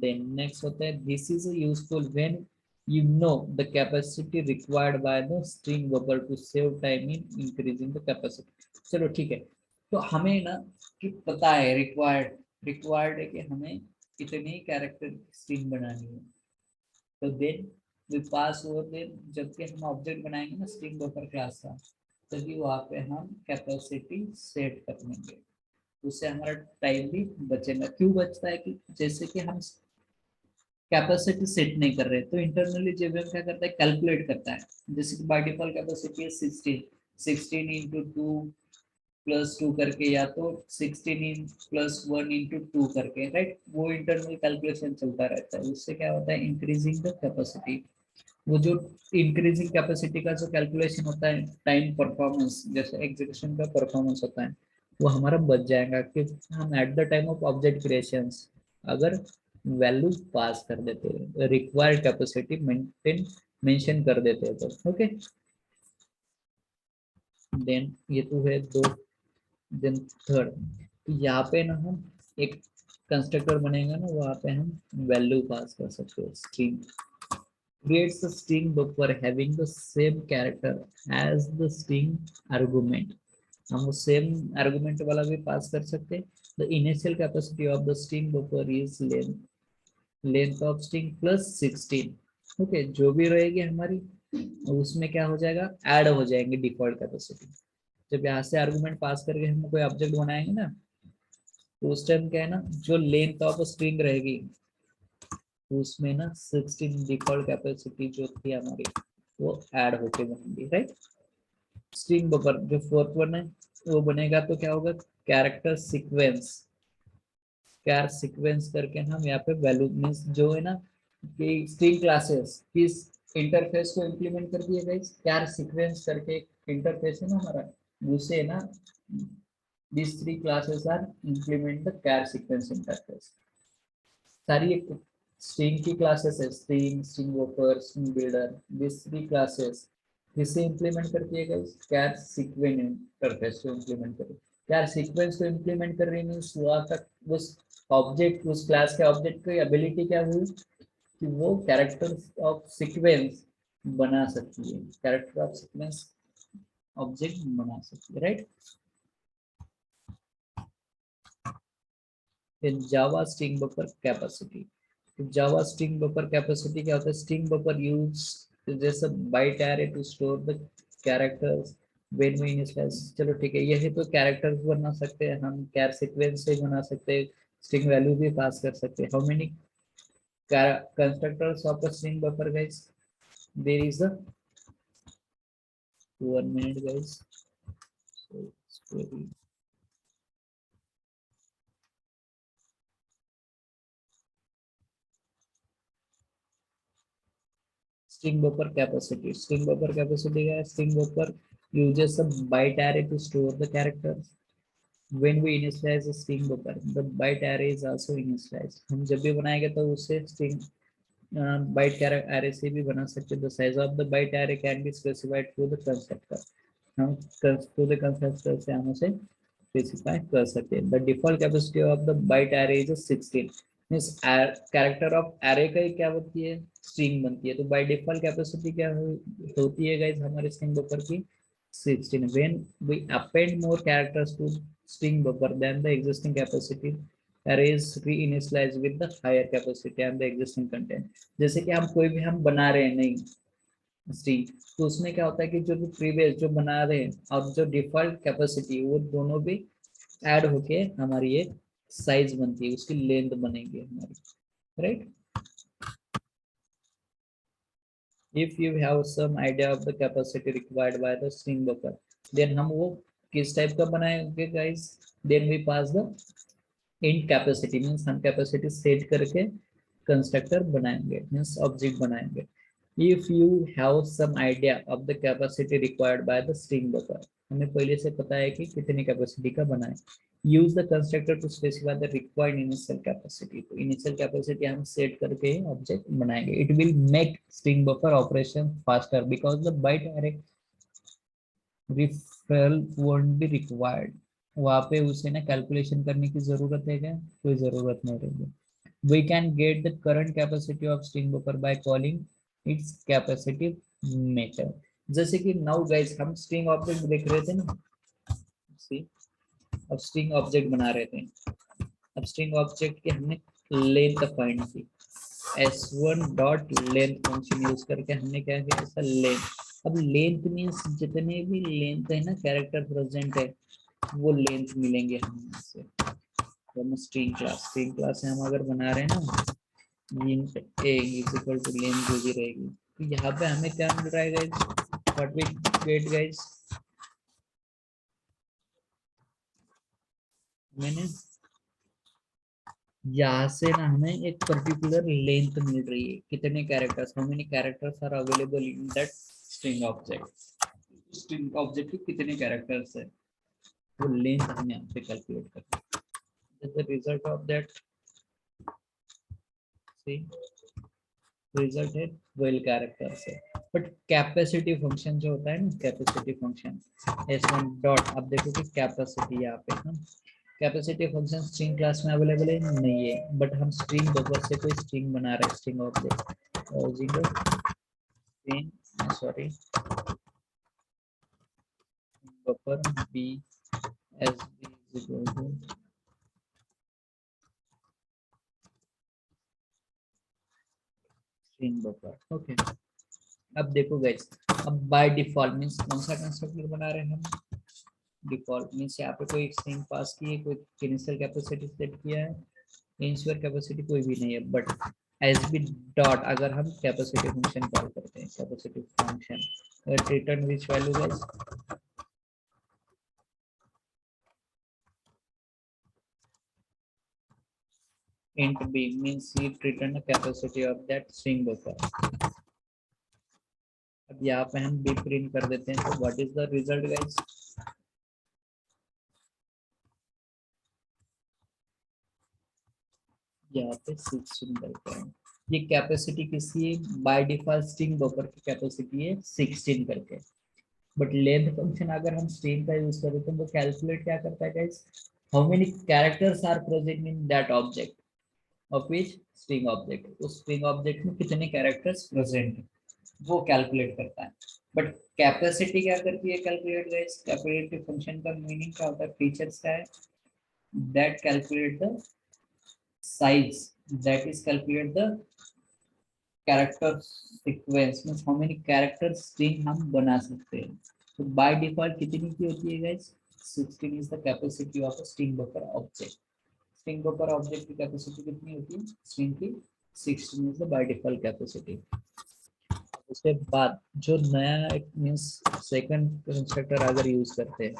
S1: Then next होता है this is useful when you know the capacity required by the string buffer to save time in increasing the capacity। चलो ठीक है, तो हमें ना कि पता है रिक्वायर्ड है कि हमें कितनी कैरेक्टर स्ट्रिंग बनानी है, तो then we pass over then जबकि हम ऑब्जेक्ट बनाएंगे ना स्ट्रिंग बफर क्लास का, तभी वहाँ पे हम कैपेसिटी सेट कर लेंगे, उससे हमारा टाइम भी बचेगा। क्यों बचता है? कि जैसे कि हम कैपेसिटी सेट नहीं कर रहे, तो इंटरनली जेवीएम क्या करता है? कैलकुलेट करता है। जैसे कि बाय डिफॉल्ट कैपेसिटी है 16 इंटू 2 प्लस 2 करके, या तो 16 इन प्लस 1 इंटू 2 करके, राइट? वो इंटरनल कैलकुलेशन चलता रहता है, उससे क्या होता है? Increasing the capacity. वो जो इंक्रीजिंग कैपेसिटी का जो कैलकुलेशन होता है, टाइम परफॉर्मेंस जैसे एग्जीक्यूशन का परफॉर्मेंस होता है, वो हमारा बच जाएगा कि हम at the time of object creation अगर वैल्यू पास कर देते हैं, रिक्वायर्ड कैपेसिटी मेंशन कर देते हैं तो। ओके, देन ये तो है दो। देन थर्ड, यहाँ पे ना हम एक कंस्ट्रक्टर बनेगा ना, वहाँ पे हम वैल्यू पास कर सकते हैं। String creates a string buffer having the same character as the string argument। हम वो सेम आर्गुमेंट वाला भी पास कर सकते हैं। The initial capacity of the string buffer is length of string plus 16। Okay, जो भी रहेगी हमारी उसमें क्या हो जाएगा? ऐड हो जाएंगे डिफॉल्ट कैपेसिटी। जब यहाँ से आर्गुमेंट पास करके हम कोई ऑब्जेक्ट बनाएंगे ना, तो उस टाइम क्या है ना, जो लेंथ ऑफ स्ट्रिंग रहेगी उसमें ना 16 डिफॉल्ट कैपेसिटी जो थी हमारी वो ऐड होके बनेगी, राइट? स्ट्रिंग बफर जो फोर्थ वन है, वो बनेगा तो क्या होगा, कैरेक्टर सीक्वेंस। कैर सीक्वेंस करके हम यहाँ पे वैल्यू मीन्स जो है ना कि स्ट्रिंग क्लासेस किस इंटरफेस को इम्प्लीमेंट कर दिया गाइस, कैर सीक्वेंस करके एक इंटरफेस है ना हमारा, उसे ना these three classes are implement the char sequence interface। सारी एक स्ट्रिंग की क्लासेस है, string, string worker, string builder, this three classes किसे इंप्लीमेंट करती है गाइस, कैर सीक्वेंस इंटरफेस को इंप्लीमेंट करें। कैर सीक्वेंस को इंप्लीमेंट कर रही मींस वहां तक उस ऑब्जेक्ट, उस क्लास के ऑब्जेक्ट की एबिलिटी क्या हुई कि वो कैरेक्टर ऑफ सीक्वेंस बना सकती है, कैरेक्टर ऑफ सीक्वेंस ऑब्जेक्ट बना सकती है, राइट। फिर Java string buffer capacity. Java string buffer capacity क्या होता है, स्ट्रिंग बफर यूज जैसे byte array to store the characters when we initialize. चलो ठीक है, यही तो कैरेक्टर्स बना सकते हैं हम, कैर सीक्वेंस से बना सकते हैं, स्ट्रिंग वैल्यू भी पास कर सकते हैं। How many constructors of a string buffer guys, there is a 1 minute guys, so it's very string buffer capacity। string buffer capacity क्या है, string buffer uses a byte array to store the characters when we initialize a string buffer the byte array is also initialized। हम जब भी बनाएंगे तो उससे string byte array से भी बना सकते हैं। the size of the byte array can be specified through the constructor। हम through the constructor से हम उसे स्पेसिफाई कर सकते हैं। The default capacity of the byte array is 16। Means character of array का क्या बनती है, स्ट्रिंग बनती है, तो बाय डिफॉल्ट कैपेसिटी क्या होती है गाइस हमारे स्ट्रिंग बफर की 16। When we append more characters to string buffer then the existing capacity array is reinitialized with the higher capacity and the existing content। जैसे कि हम कोई भी हम बना रहे हैं नहीं स्ट्रिंग, तो उसमें क्या होता है कि जो भी प्रीवियस जो बना रहे हैं और जो डिफॉल्ट कैपेसिटी वो दोनों भी ऐड होके हमारी ये साइज बनती है, उसकी लेंथ बनेगी हमारी, right. If you have some idea of the capacity required by the string buffer then हम वो किस टाइप का बनाएंगे guys, then we pass the int capacity means हम कैपेसिटी सेट करके कंस्ट्रक्टर बनाएंगे मींस ऑब्जेक्ट बनाएंगे। If you have some idea of the capacity required by the string buffer, हमें पहले से पता है कि कितनी कैपेसिटी का बनाए। Use the constructor to specify the required initial capacity, तो इनिशियल कैपेसिटी हम सेट करके ऑब्जेक्ट बनाएंगे। It will make string buffer operation faster because the byte array referral won't be required. वहां पे उसे ना कैलकुलेशन करने की जरूरत है क्या, कोई जरूरत नहीं रहेगी। we can get the current capacity of string buffer by calling its capacity method। जैसे कि now guys हम string object देख रहे थे ना, see अब string object बना रहे थे, अब string object के हमने length फाइंड की, s1 dot length function use करके हमने क्या किया इसका लेंथ। अब लेंथ मीन्स जितने भी लेंथ है ना कैरेक्टर प्रेजेंट है वो लेंथ मिलेंगे हमें इससे। तो हम स्ट्रिंग क्लास से हम अगर बना रहे हैं ना int a is equal to length जो भी रहेगी, तो यहाँ पे हमें क्या मिल रहा है guys, what we get guys, मैंने यहाँ से ना हमें एक पर्टिकुलर लेंथ मिल रही है, कितने characters, how many characters are available in that string object, string object के कितने कैरेक्टर्स है वो लेंथ हम यहाँ पे कैलकुलेट करते हैं। The result of that c result है 12 कैरेक्टर्स है। बट कैपेसिटी फंक्शन जो होता है ना, कैपेसिटी फंक्शन s1 डॉट, अब देखो कि कैपेसिटी यहाँ पे ना कैपेसिटी फंक्शन स्ट्रिंग क्लास में अवेलेबल है नहीं है, बट हम स्ट्रिंग बफर से कोई स्ट्रिंग बना रहे हैं, string object string sorry buffer b as b is equal to string buffer. Okay अब देखो गाइस, अब बाय डिफॉल्ट मींस कौन सा कंस्ट्रक्टर बना रहे हैं हम, डिफॉल्ट मींस यहाँ पे कोई स्ट्रिंग पास की है, कोई इनिशियल कैपेसिटी सेट किया है, इनिशियल कैपेसिटी कोई भी नहीं है, बट एस बी डॉट अगर हम कैपेसिटी फंक्शन कॉल करते हैं, capacity function return which value guys, int b means it return the capacity of that string buffer. अब यहाँ पे हम b प्रिंट कर देते हैं, तो what is the result guys? यहाँ पे 16 करके है। ये कैपेसिटी किसकी है? बाय डिफॉल्ट स्ट्रिंग बफर की कैपेसिटी है 16 करके, बट लेंथ फंक्शन अगर हम स्ट्रिंग का यूज करें तो वो कैलकुलेट क्या करता है guys? How many characters are present in that object of which string object, उस स्ट्रिंग ऑब्जेक्ट में कितने कैरेक्टर्स प्रेजेंट है वो कैलकुलेट करता है। बट कैपेसिटी क्या करती है कैलकुलेट गाइस? कैपेसिटी फंक्शन का मीनिंग क्या होता है, फीचर्स क्या है? That calculate the size, that is calculate the character sequence, means how many character string हम बना सकते हैं। तो बाय डिफॉल्ट कितनी की होती है guys? 16 is the capacity of a string buffer object. String buffer object की कैपेसिटी कितनी होती है स्ट्रिंग की? 16 is the by default capacity. उसके बाद जो नया एक मींस सेकंड कंस्ट्रक्टर अगर यूज करते हैं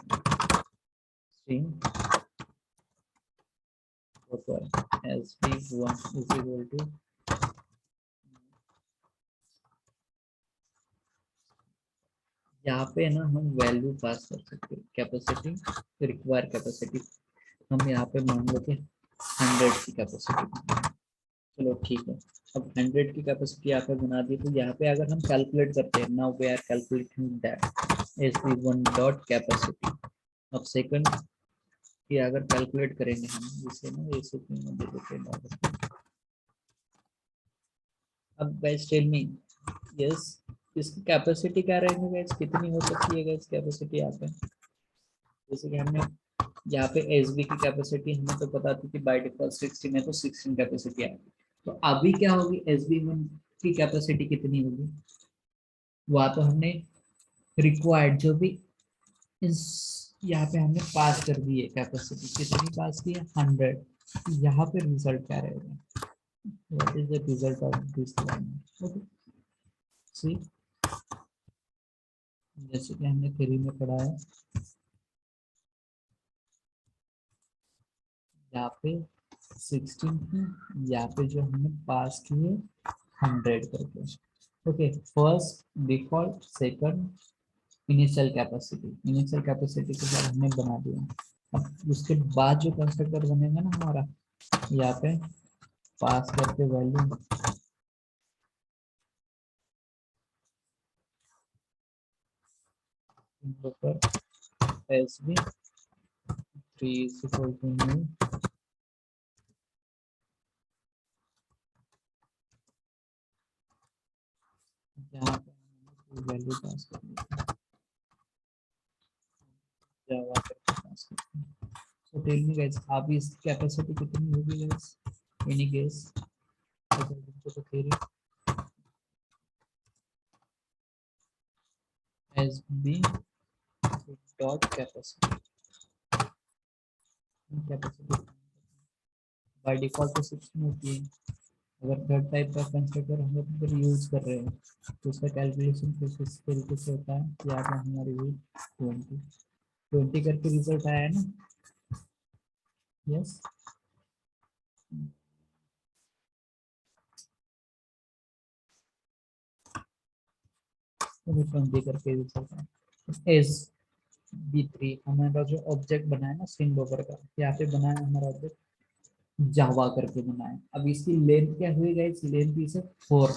S1: string buffer sb1 is equal to, यहाँ पे ना हम वैल्यू पास कर सकते हैं कैपेसिटी, रिक्वायर कैपेसिटी हम यहाँ पे मान लेते हैं 100 की कैपेसिटी। चलो ठीक है, अब 100 की कैपेसिटी यहाँ पे बना दी, तो यहाँ पे अगर हम कैलकुलेट करते हैं, now we are calculating that sb1 dot capacity. अब सेकंड की अगर कैलकुलेट करेंगे हम जिसे ना एसओपी में दे देते हैं। अब गाइस टेल मी, यस इसकी कैपेसिटी क्या रहेगी गाइस, कितनी हो सकती है गाइस कैपेसिटी यहाँ पे? जैसे कि हमने यहाँ पे एसबी की कैपेसिटी हमें तो पता थी कि बाय डिफॉल्ट 16 है, तो 16 कैपेसिटी आएगी। तो अभी क्या होगी, एसबी1 की कैपेसिटी कितनी होगी? वह तो हमने रिक्वायर्ड जो भी इस यहाँ पे हमने पास कर दी है कैपेसिटी, कितनी पास की है 100। यहाँ पे रिजल्ट क्या रहेगा? What is the result of this line? Okay see, जैसे कि हमने थ्योरी में पढ़ा है, यहाँ पे 16 थी, यहाँ पे जो हमने पास किए 100 करके। Okay, first default, second initial capacity, initial capacity के बाद हमने बना दिया। अब उसके बाद जो कंस्ट्रक्टर बनेगा ना हमारा, यहाँ पे पास करके वैल्यू पर S B 3 is equal to new, यहाँ पे वैल्यू पास कर देते हैं, जावा करके पास करते हैं। So tell me guys, अभी इस कैपेसिटी कितनी होगी guys? Any guess? According to the theory, SB dot capacity, capacity by default तो 16 होती है। अगर थर्ड टाइप का कंस्ट्रक्टर हम लोग यूज कर रहे हैं तो उसका कैलकुलेशन कुछ इस तरीके से होता है कि यहाँ पे हमारी हुई 20 करके रिजल्ट आया है ना? यस, तो 20 करके रिजल्ट आया। एस B3 हमारा जो ऑब्जेक्ट बना है ना स्ट्रिंग बफर का, यहाँ पे बना है हमारा ऑब्जेक्ट जावा करके बना है। अब इसकी लेंथ क्या हुई गाइस? Length is 4।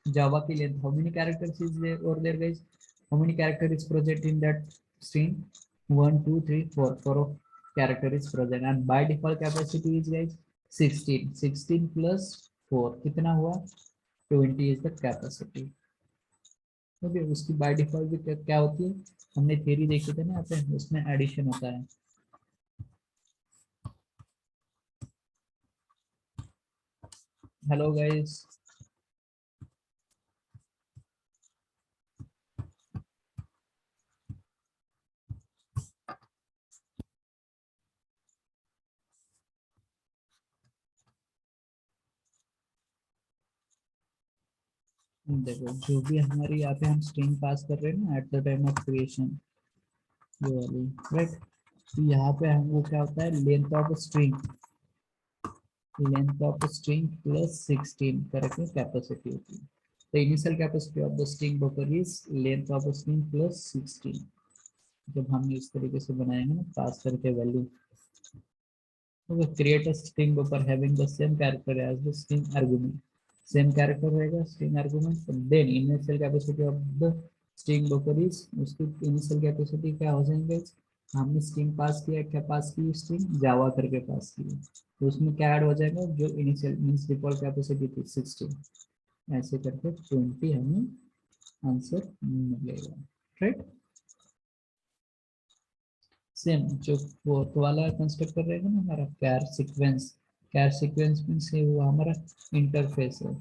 S1: जावा की length, how many characters is there और there guys? How many character is present in that string? 1 2 3 4, 4 character is present and by default capacity is guys 16। 16 plus 4 कितना हुआ? 20 is the capacity. Okay, उसकी by default भी क्या होती है? हमने theory देखी थी ना यहाँ पे, उसमें एडिशन होता है। हेलो गाइस, देखो जो भी हमारी यहाँ पे हम स्ट्रिंग पास कर रहे हैं ना at the time of creation, ये वाली राइट, तो यहाँ पे हम वो क्या होता है length of string, length of string plus 16 करके कैपेसिटी होती है। तो initial capacity of the string buffer is length of string plus 16। जब हम इस तरीके से बनाएंगे ना पास करके वैल्यू, तो create a string buffer having the same character as the string argument. Same character रहेगा string argument. Then initial capacity of the string buffer is, उसकी इनिशियल कैपेसिटी क्या हो जाएंगे, हमने स्ट्रिंग पास किया, क्या पास की स्ट्रिंग जावा करके पास की, तो उसमें क्या ऐड हो जाएगा, जो इनिशियल मींस डिफॉल्ट कैपेसिटी थी 16, ऐसे करके 20 हमें आंसर मिलेगा। राइट, सेम जो फोर्थ वाला कंस्ट्रक्ट कर रहेगा ना हमारा कैर सीक्वेंस। कैर सीक्वेंस में से वो हमारा इंटरफेस है,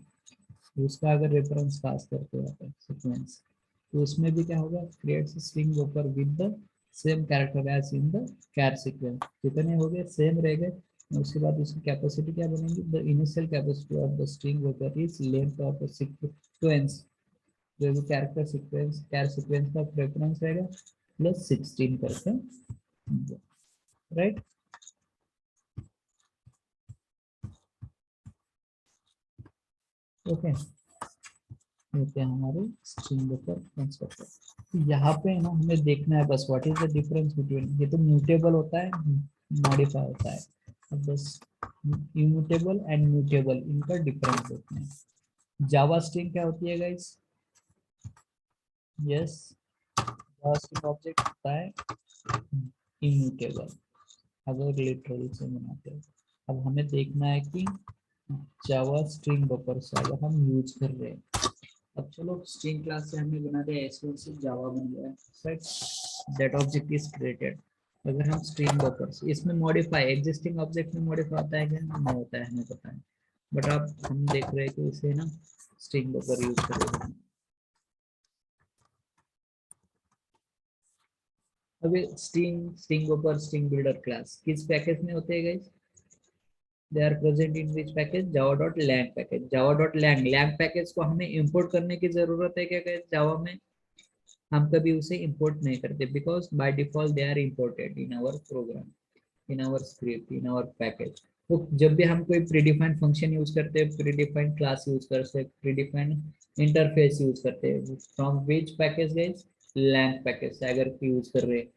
S1: उसका अगर रेफरेंस पास करते हैं सीक्वेंस, तो उसमें भी क्या होगा, create string buffer with the same character as in the char sequence. कितने हो गए, सेम रह गए। उसके बाद उसकी कैपेसिटी क्या बनेगी, the initial capacity of the string buffer is length of the sequence, जो भी कैरेक्टर सीक्वेंस कैर सीक्वेंस का रेफरेंस रहेगा प्लस 16 करके। राइट, ओके, होते हैं हमारे स्ट्रिंग बफर कंस्ट्रक्टर। यहाँ पे ना हमें देखना है बस what is the difference between, ये तो म्यूटेबल होता है, मॉडिफाई होता है, अब बस इम्यूटेबल एंड म्यूटेबल इनका डिफरेंस देखना है। जावा स्ट्रिंग क्या होती है गाइस, यस, जावा स्ट्रिंग ऑब्जेक्ट होता है इम्यूटेबल, अगर लिटरली से बनाते हैं। अब हमें देखना है कि जावा स्ट्रिंग बफर से अगर हम यूज कर रहे हैं, अब चलो स्ट्रिंग क्लास से हमने बना दिया, एस1 से जावा बन गया, right, that object is created. अगर हम स्ट्रिंग बफर इसमें मॉडिफाई, एग्जिस्टिंग ऑब्जेक्ट में मॉडिफाई होता है क्या, नहीं होता है, हमें पता है, बट अब हम देख रहे हैं कि इसे ना स्ट्रिंग बफर यूज करेंगे। अभी string buffer string builder class किस पैकेज में होते हैं guys, they are present in which package, java.lang package. java.lang package को हमें इंपोर्ट करने की जरूरत है क्या गाइस, जावा में हम कभी उसे इंपोर्ट नहीं करते, because by default they are imported in our program, in our script, in our package. तो जब भी हम कोई प्रीडिफाइंड फंक्शन यूज करते हैं, प्रीडिफाइंड क्लास यूज करते हैं, प्रीडिफाइंड इंटरफेस यूज करते हैं, from which package guys, lang package से अगर यूज कर रहे हैं,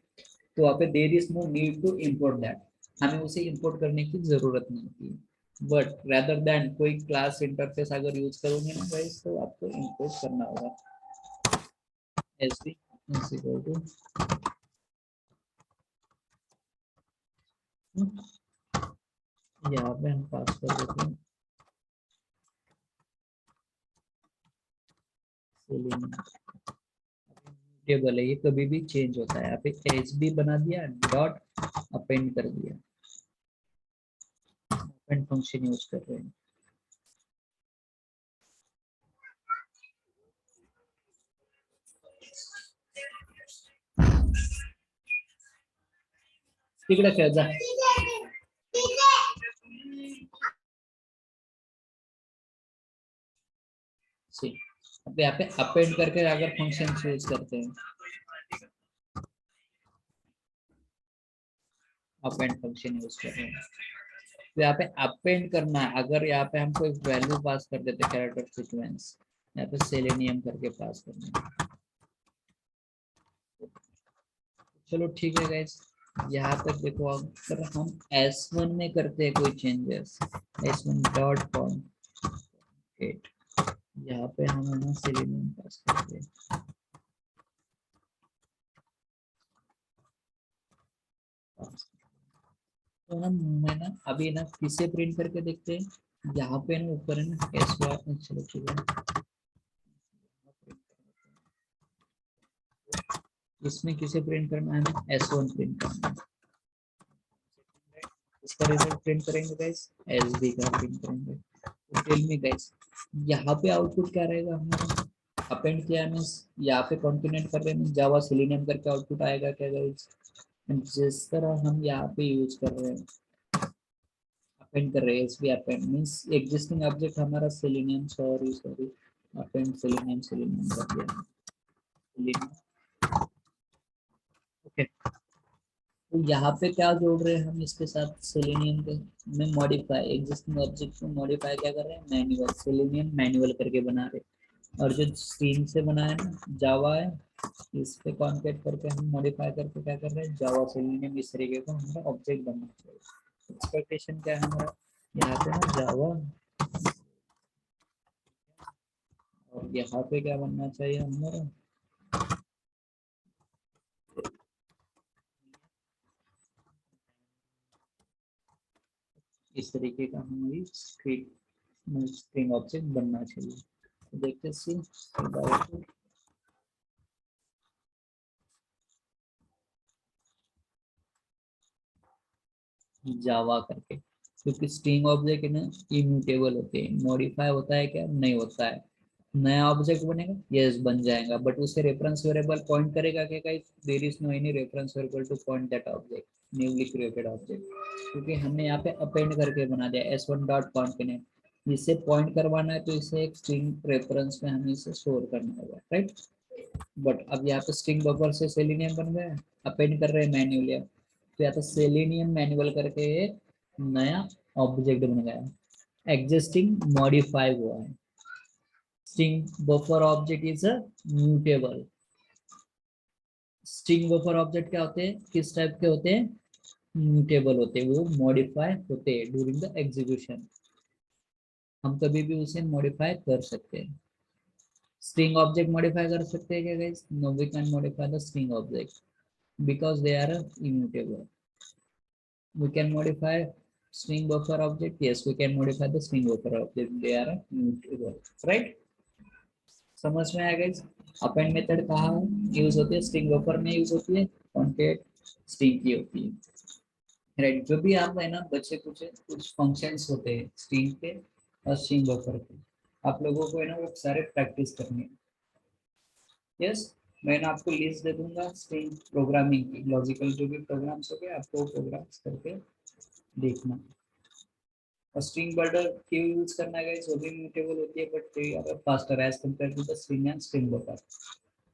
S1: तो वहाँ पे there is no need to import that, हमें उसे इंपोर्ट करने की जरूरत नहीं होती। बट रेदर देन कोई क्लास इंटरफेस अगर यूज करोगे ना गाइस, तो आपको इंपोर्ट करना होगा। एसवी इज इक्वल टू, यहाँ पे हम पास कर देते हैं टेबल है, ये कभी भी चेंज होता है, यहाँ पे एच बी बना दिया, डॉट अपेंड कर दिया, अपेंड फंक्शन यूज कर रहे हैं। तिकडे खेळ जा, अब यहाँ पे अपेंड करके अगर फंक्शन यूज करते हैं, अपेंड फंक्शन यूज कर रहे हैं, तो यहाँ पे अपेंड करना है, अगर यहाँ पे हम कोई वैल्यू पास कर देते कैरेक्टर सीक्वेंस, यहाँ पे सेलेनियम करके पास करना है। चलो ठीक है गाइस, यहाँ तक देखो, अगर हम S1 में करते हैं कोई चेंजेस, S1 डॉट कॉन्केट, यहाँ पे हम है ना सेलेनियम पास करते हैं, तो हम है ना अभी ना किसे प्रिंट करके देखते हैं, यहाँ पे ना ऊपर है ना S1, चलो ठीक है, इसमें किसे प्रिंट करना है ना, S1 प्रिंट करना है, इसका रिजल्ट प्रिंट करेंगे गाइस, SB का प्रिंट करेंगे। तो टेल मी गाइस, यहाँ पे आउटपुट क्या रहेगा हमारा, अपेंड किया मींस यहाँ पे कॉन्टिनेंट कर रहे हैं, जावा सेलेनियम करके आउटपुट आएगा क्या गाइस, जिस तरह हम यहाँ पे यूज कर रहे हैं, अपेंड कर रहे हैं, SV append means existing object हमारा selenium, sorry sorry, append selenium, selenium कर दिया, सेलेनियम, ओके। तो यहाँ पे क्या जोड़ रहे हैं हम इसके साथ, सेलेनियम के में मॉडिफाई, एग्जिस्टिंग ऑब्जेक्ट को मॉडिफाई क्या कर रहे हैं, मैनुअल, सेलेनियम मैनुअल करके बना रहे हैं। और जो स्ट्रीम से बना है ना, जावा है, इस पे कॉन्केट करके हम मॉडिफाई करके क्या कर रहे हैं, जावा सेलेनियम, इस तरीके का हमारा ऑब्जेक्ट बनना चाहिए। एक्सपेक्टेशन क्या है हमारा, यहाँ पे ना जावा, और यहाँ पे क्या बनना चाहिए हमारा, इस तरीके का हमारी स्ट्रिंग ऑब्जेक्ट बनना चाहिए। तो देखते सी जावा करके, क्योंकि स्ट्रिंग ऑब्जेक्ट है ना इम्यूटेबल होते हैं, मॉडिफाई होता है क्या, नहीं होता है। नया ऑब्जेक्ट बनेगा, यस बन जाएगा, बट उसे रेफरेंस वेरिएबल पॉइंट करेगा क्या guys, there is no any reference variable to point that object, newly created object, क्योंकि हमने यहाँ पे अपेंड करके बना दिया s1 डॉट कॉन्टिनेंट, इसे पॉइंट करवाना है तो इसे एक स्ट्रिंग रेफरेंस में हमें इसे स्टोर करना होगा, राइट। बट अब यहाँ पे स्ट्रिंग बफर से सेलेनियम बन गया, अपेंड कर रहे हैं मैन्युअली, तो यहाँ पे सेलेनियम मैनुअल करके एक नया ऑब्जेक्ट बन गया, एग्जिस्टिंग मॉडिफाई हुआ है। String buffer object is a mutable. String buffer object क्या होते हैं, किस टाइप के होते हैं, म्यूटेबल होते हैं, वो मॉडिफाई होते हैं ड्यूरिंग द एग्जीक्यूशन, हम कभी भी उसे मॉडिफाई कर सकते हैं। स्ट्रिंग ऑब्जेक्ट मॉडिफाई कर सकते हैं क्या guys, no we can modify the string object because they are immutable. We can modify string buffer object. Yes, we can modify the string buffer object. They are immutable, right? समझ में आया guys. Append method कहाँ use होती है, string buffer में use होती है, concat string की होती है, राइट। जो भी आप है ना बच्चे कुछ फंक्शंस होते हैं स्ट्रिंग के और स्ट्रिंग बफर के, आप लोगों को है ना वो सारे प्रैक्टिस करनी है। यस, मैं ना आपको लिस्ट दे दूंगा स्ट्रिंग प्रोग्रामिंग की, लॉजिकल जो भी प्रोग्राम्स हो गए आपको प्रोग्राम्स करके देखना। और स्ट्रिंग बर्डर क्यों यूज करना है गाइस, वो भी म्यूटेबल होती है but they are faster as compare to the string and string buffer,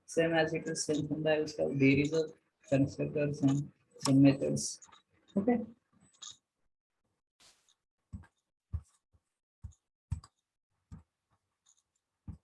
S1: same as it is same funda है उसका, there is a constructors and some methods, okay।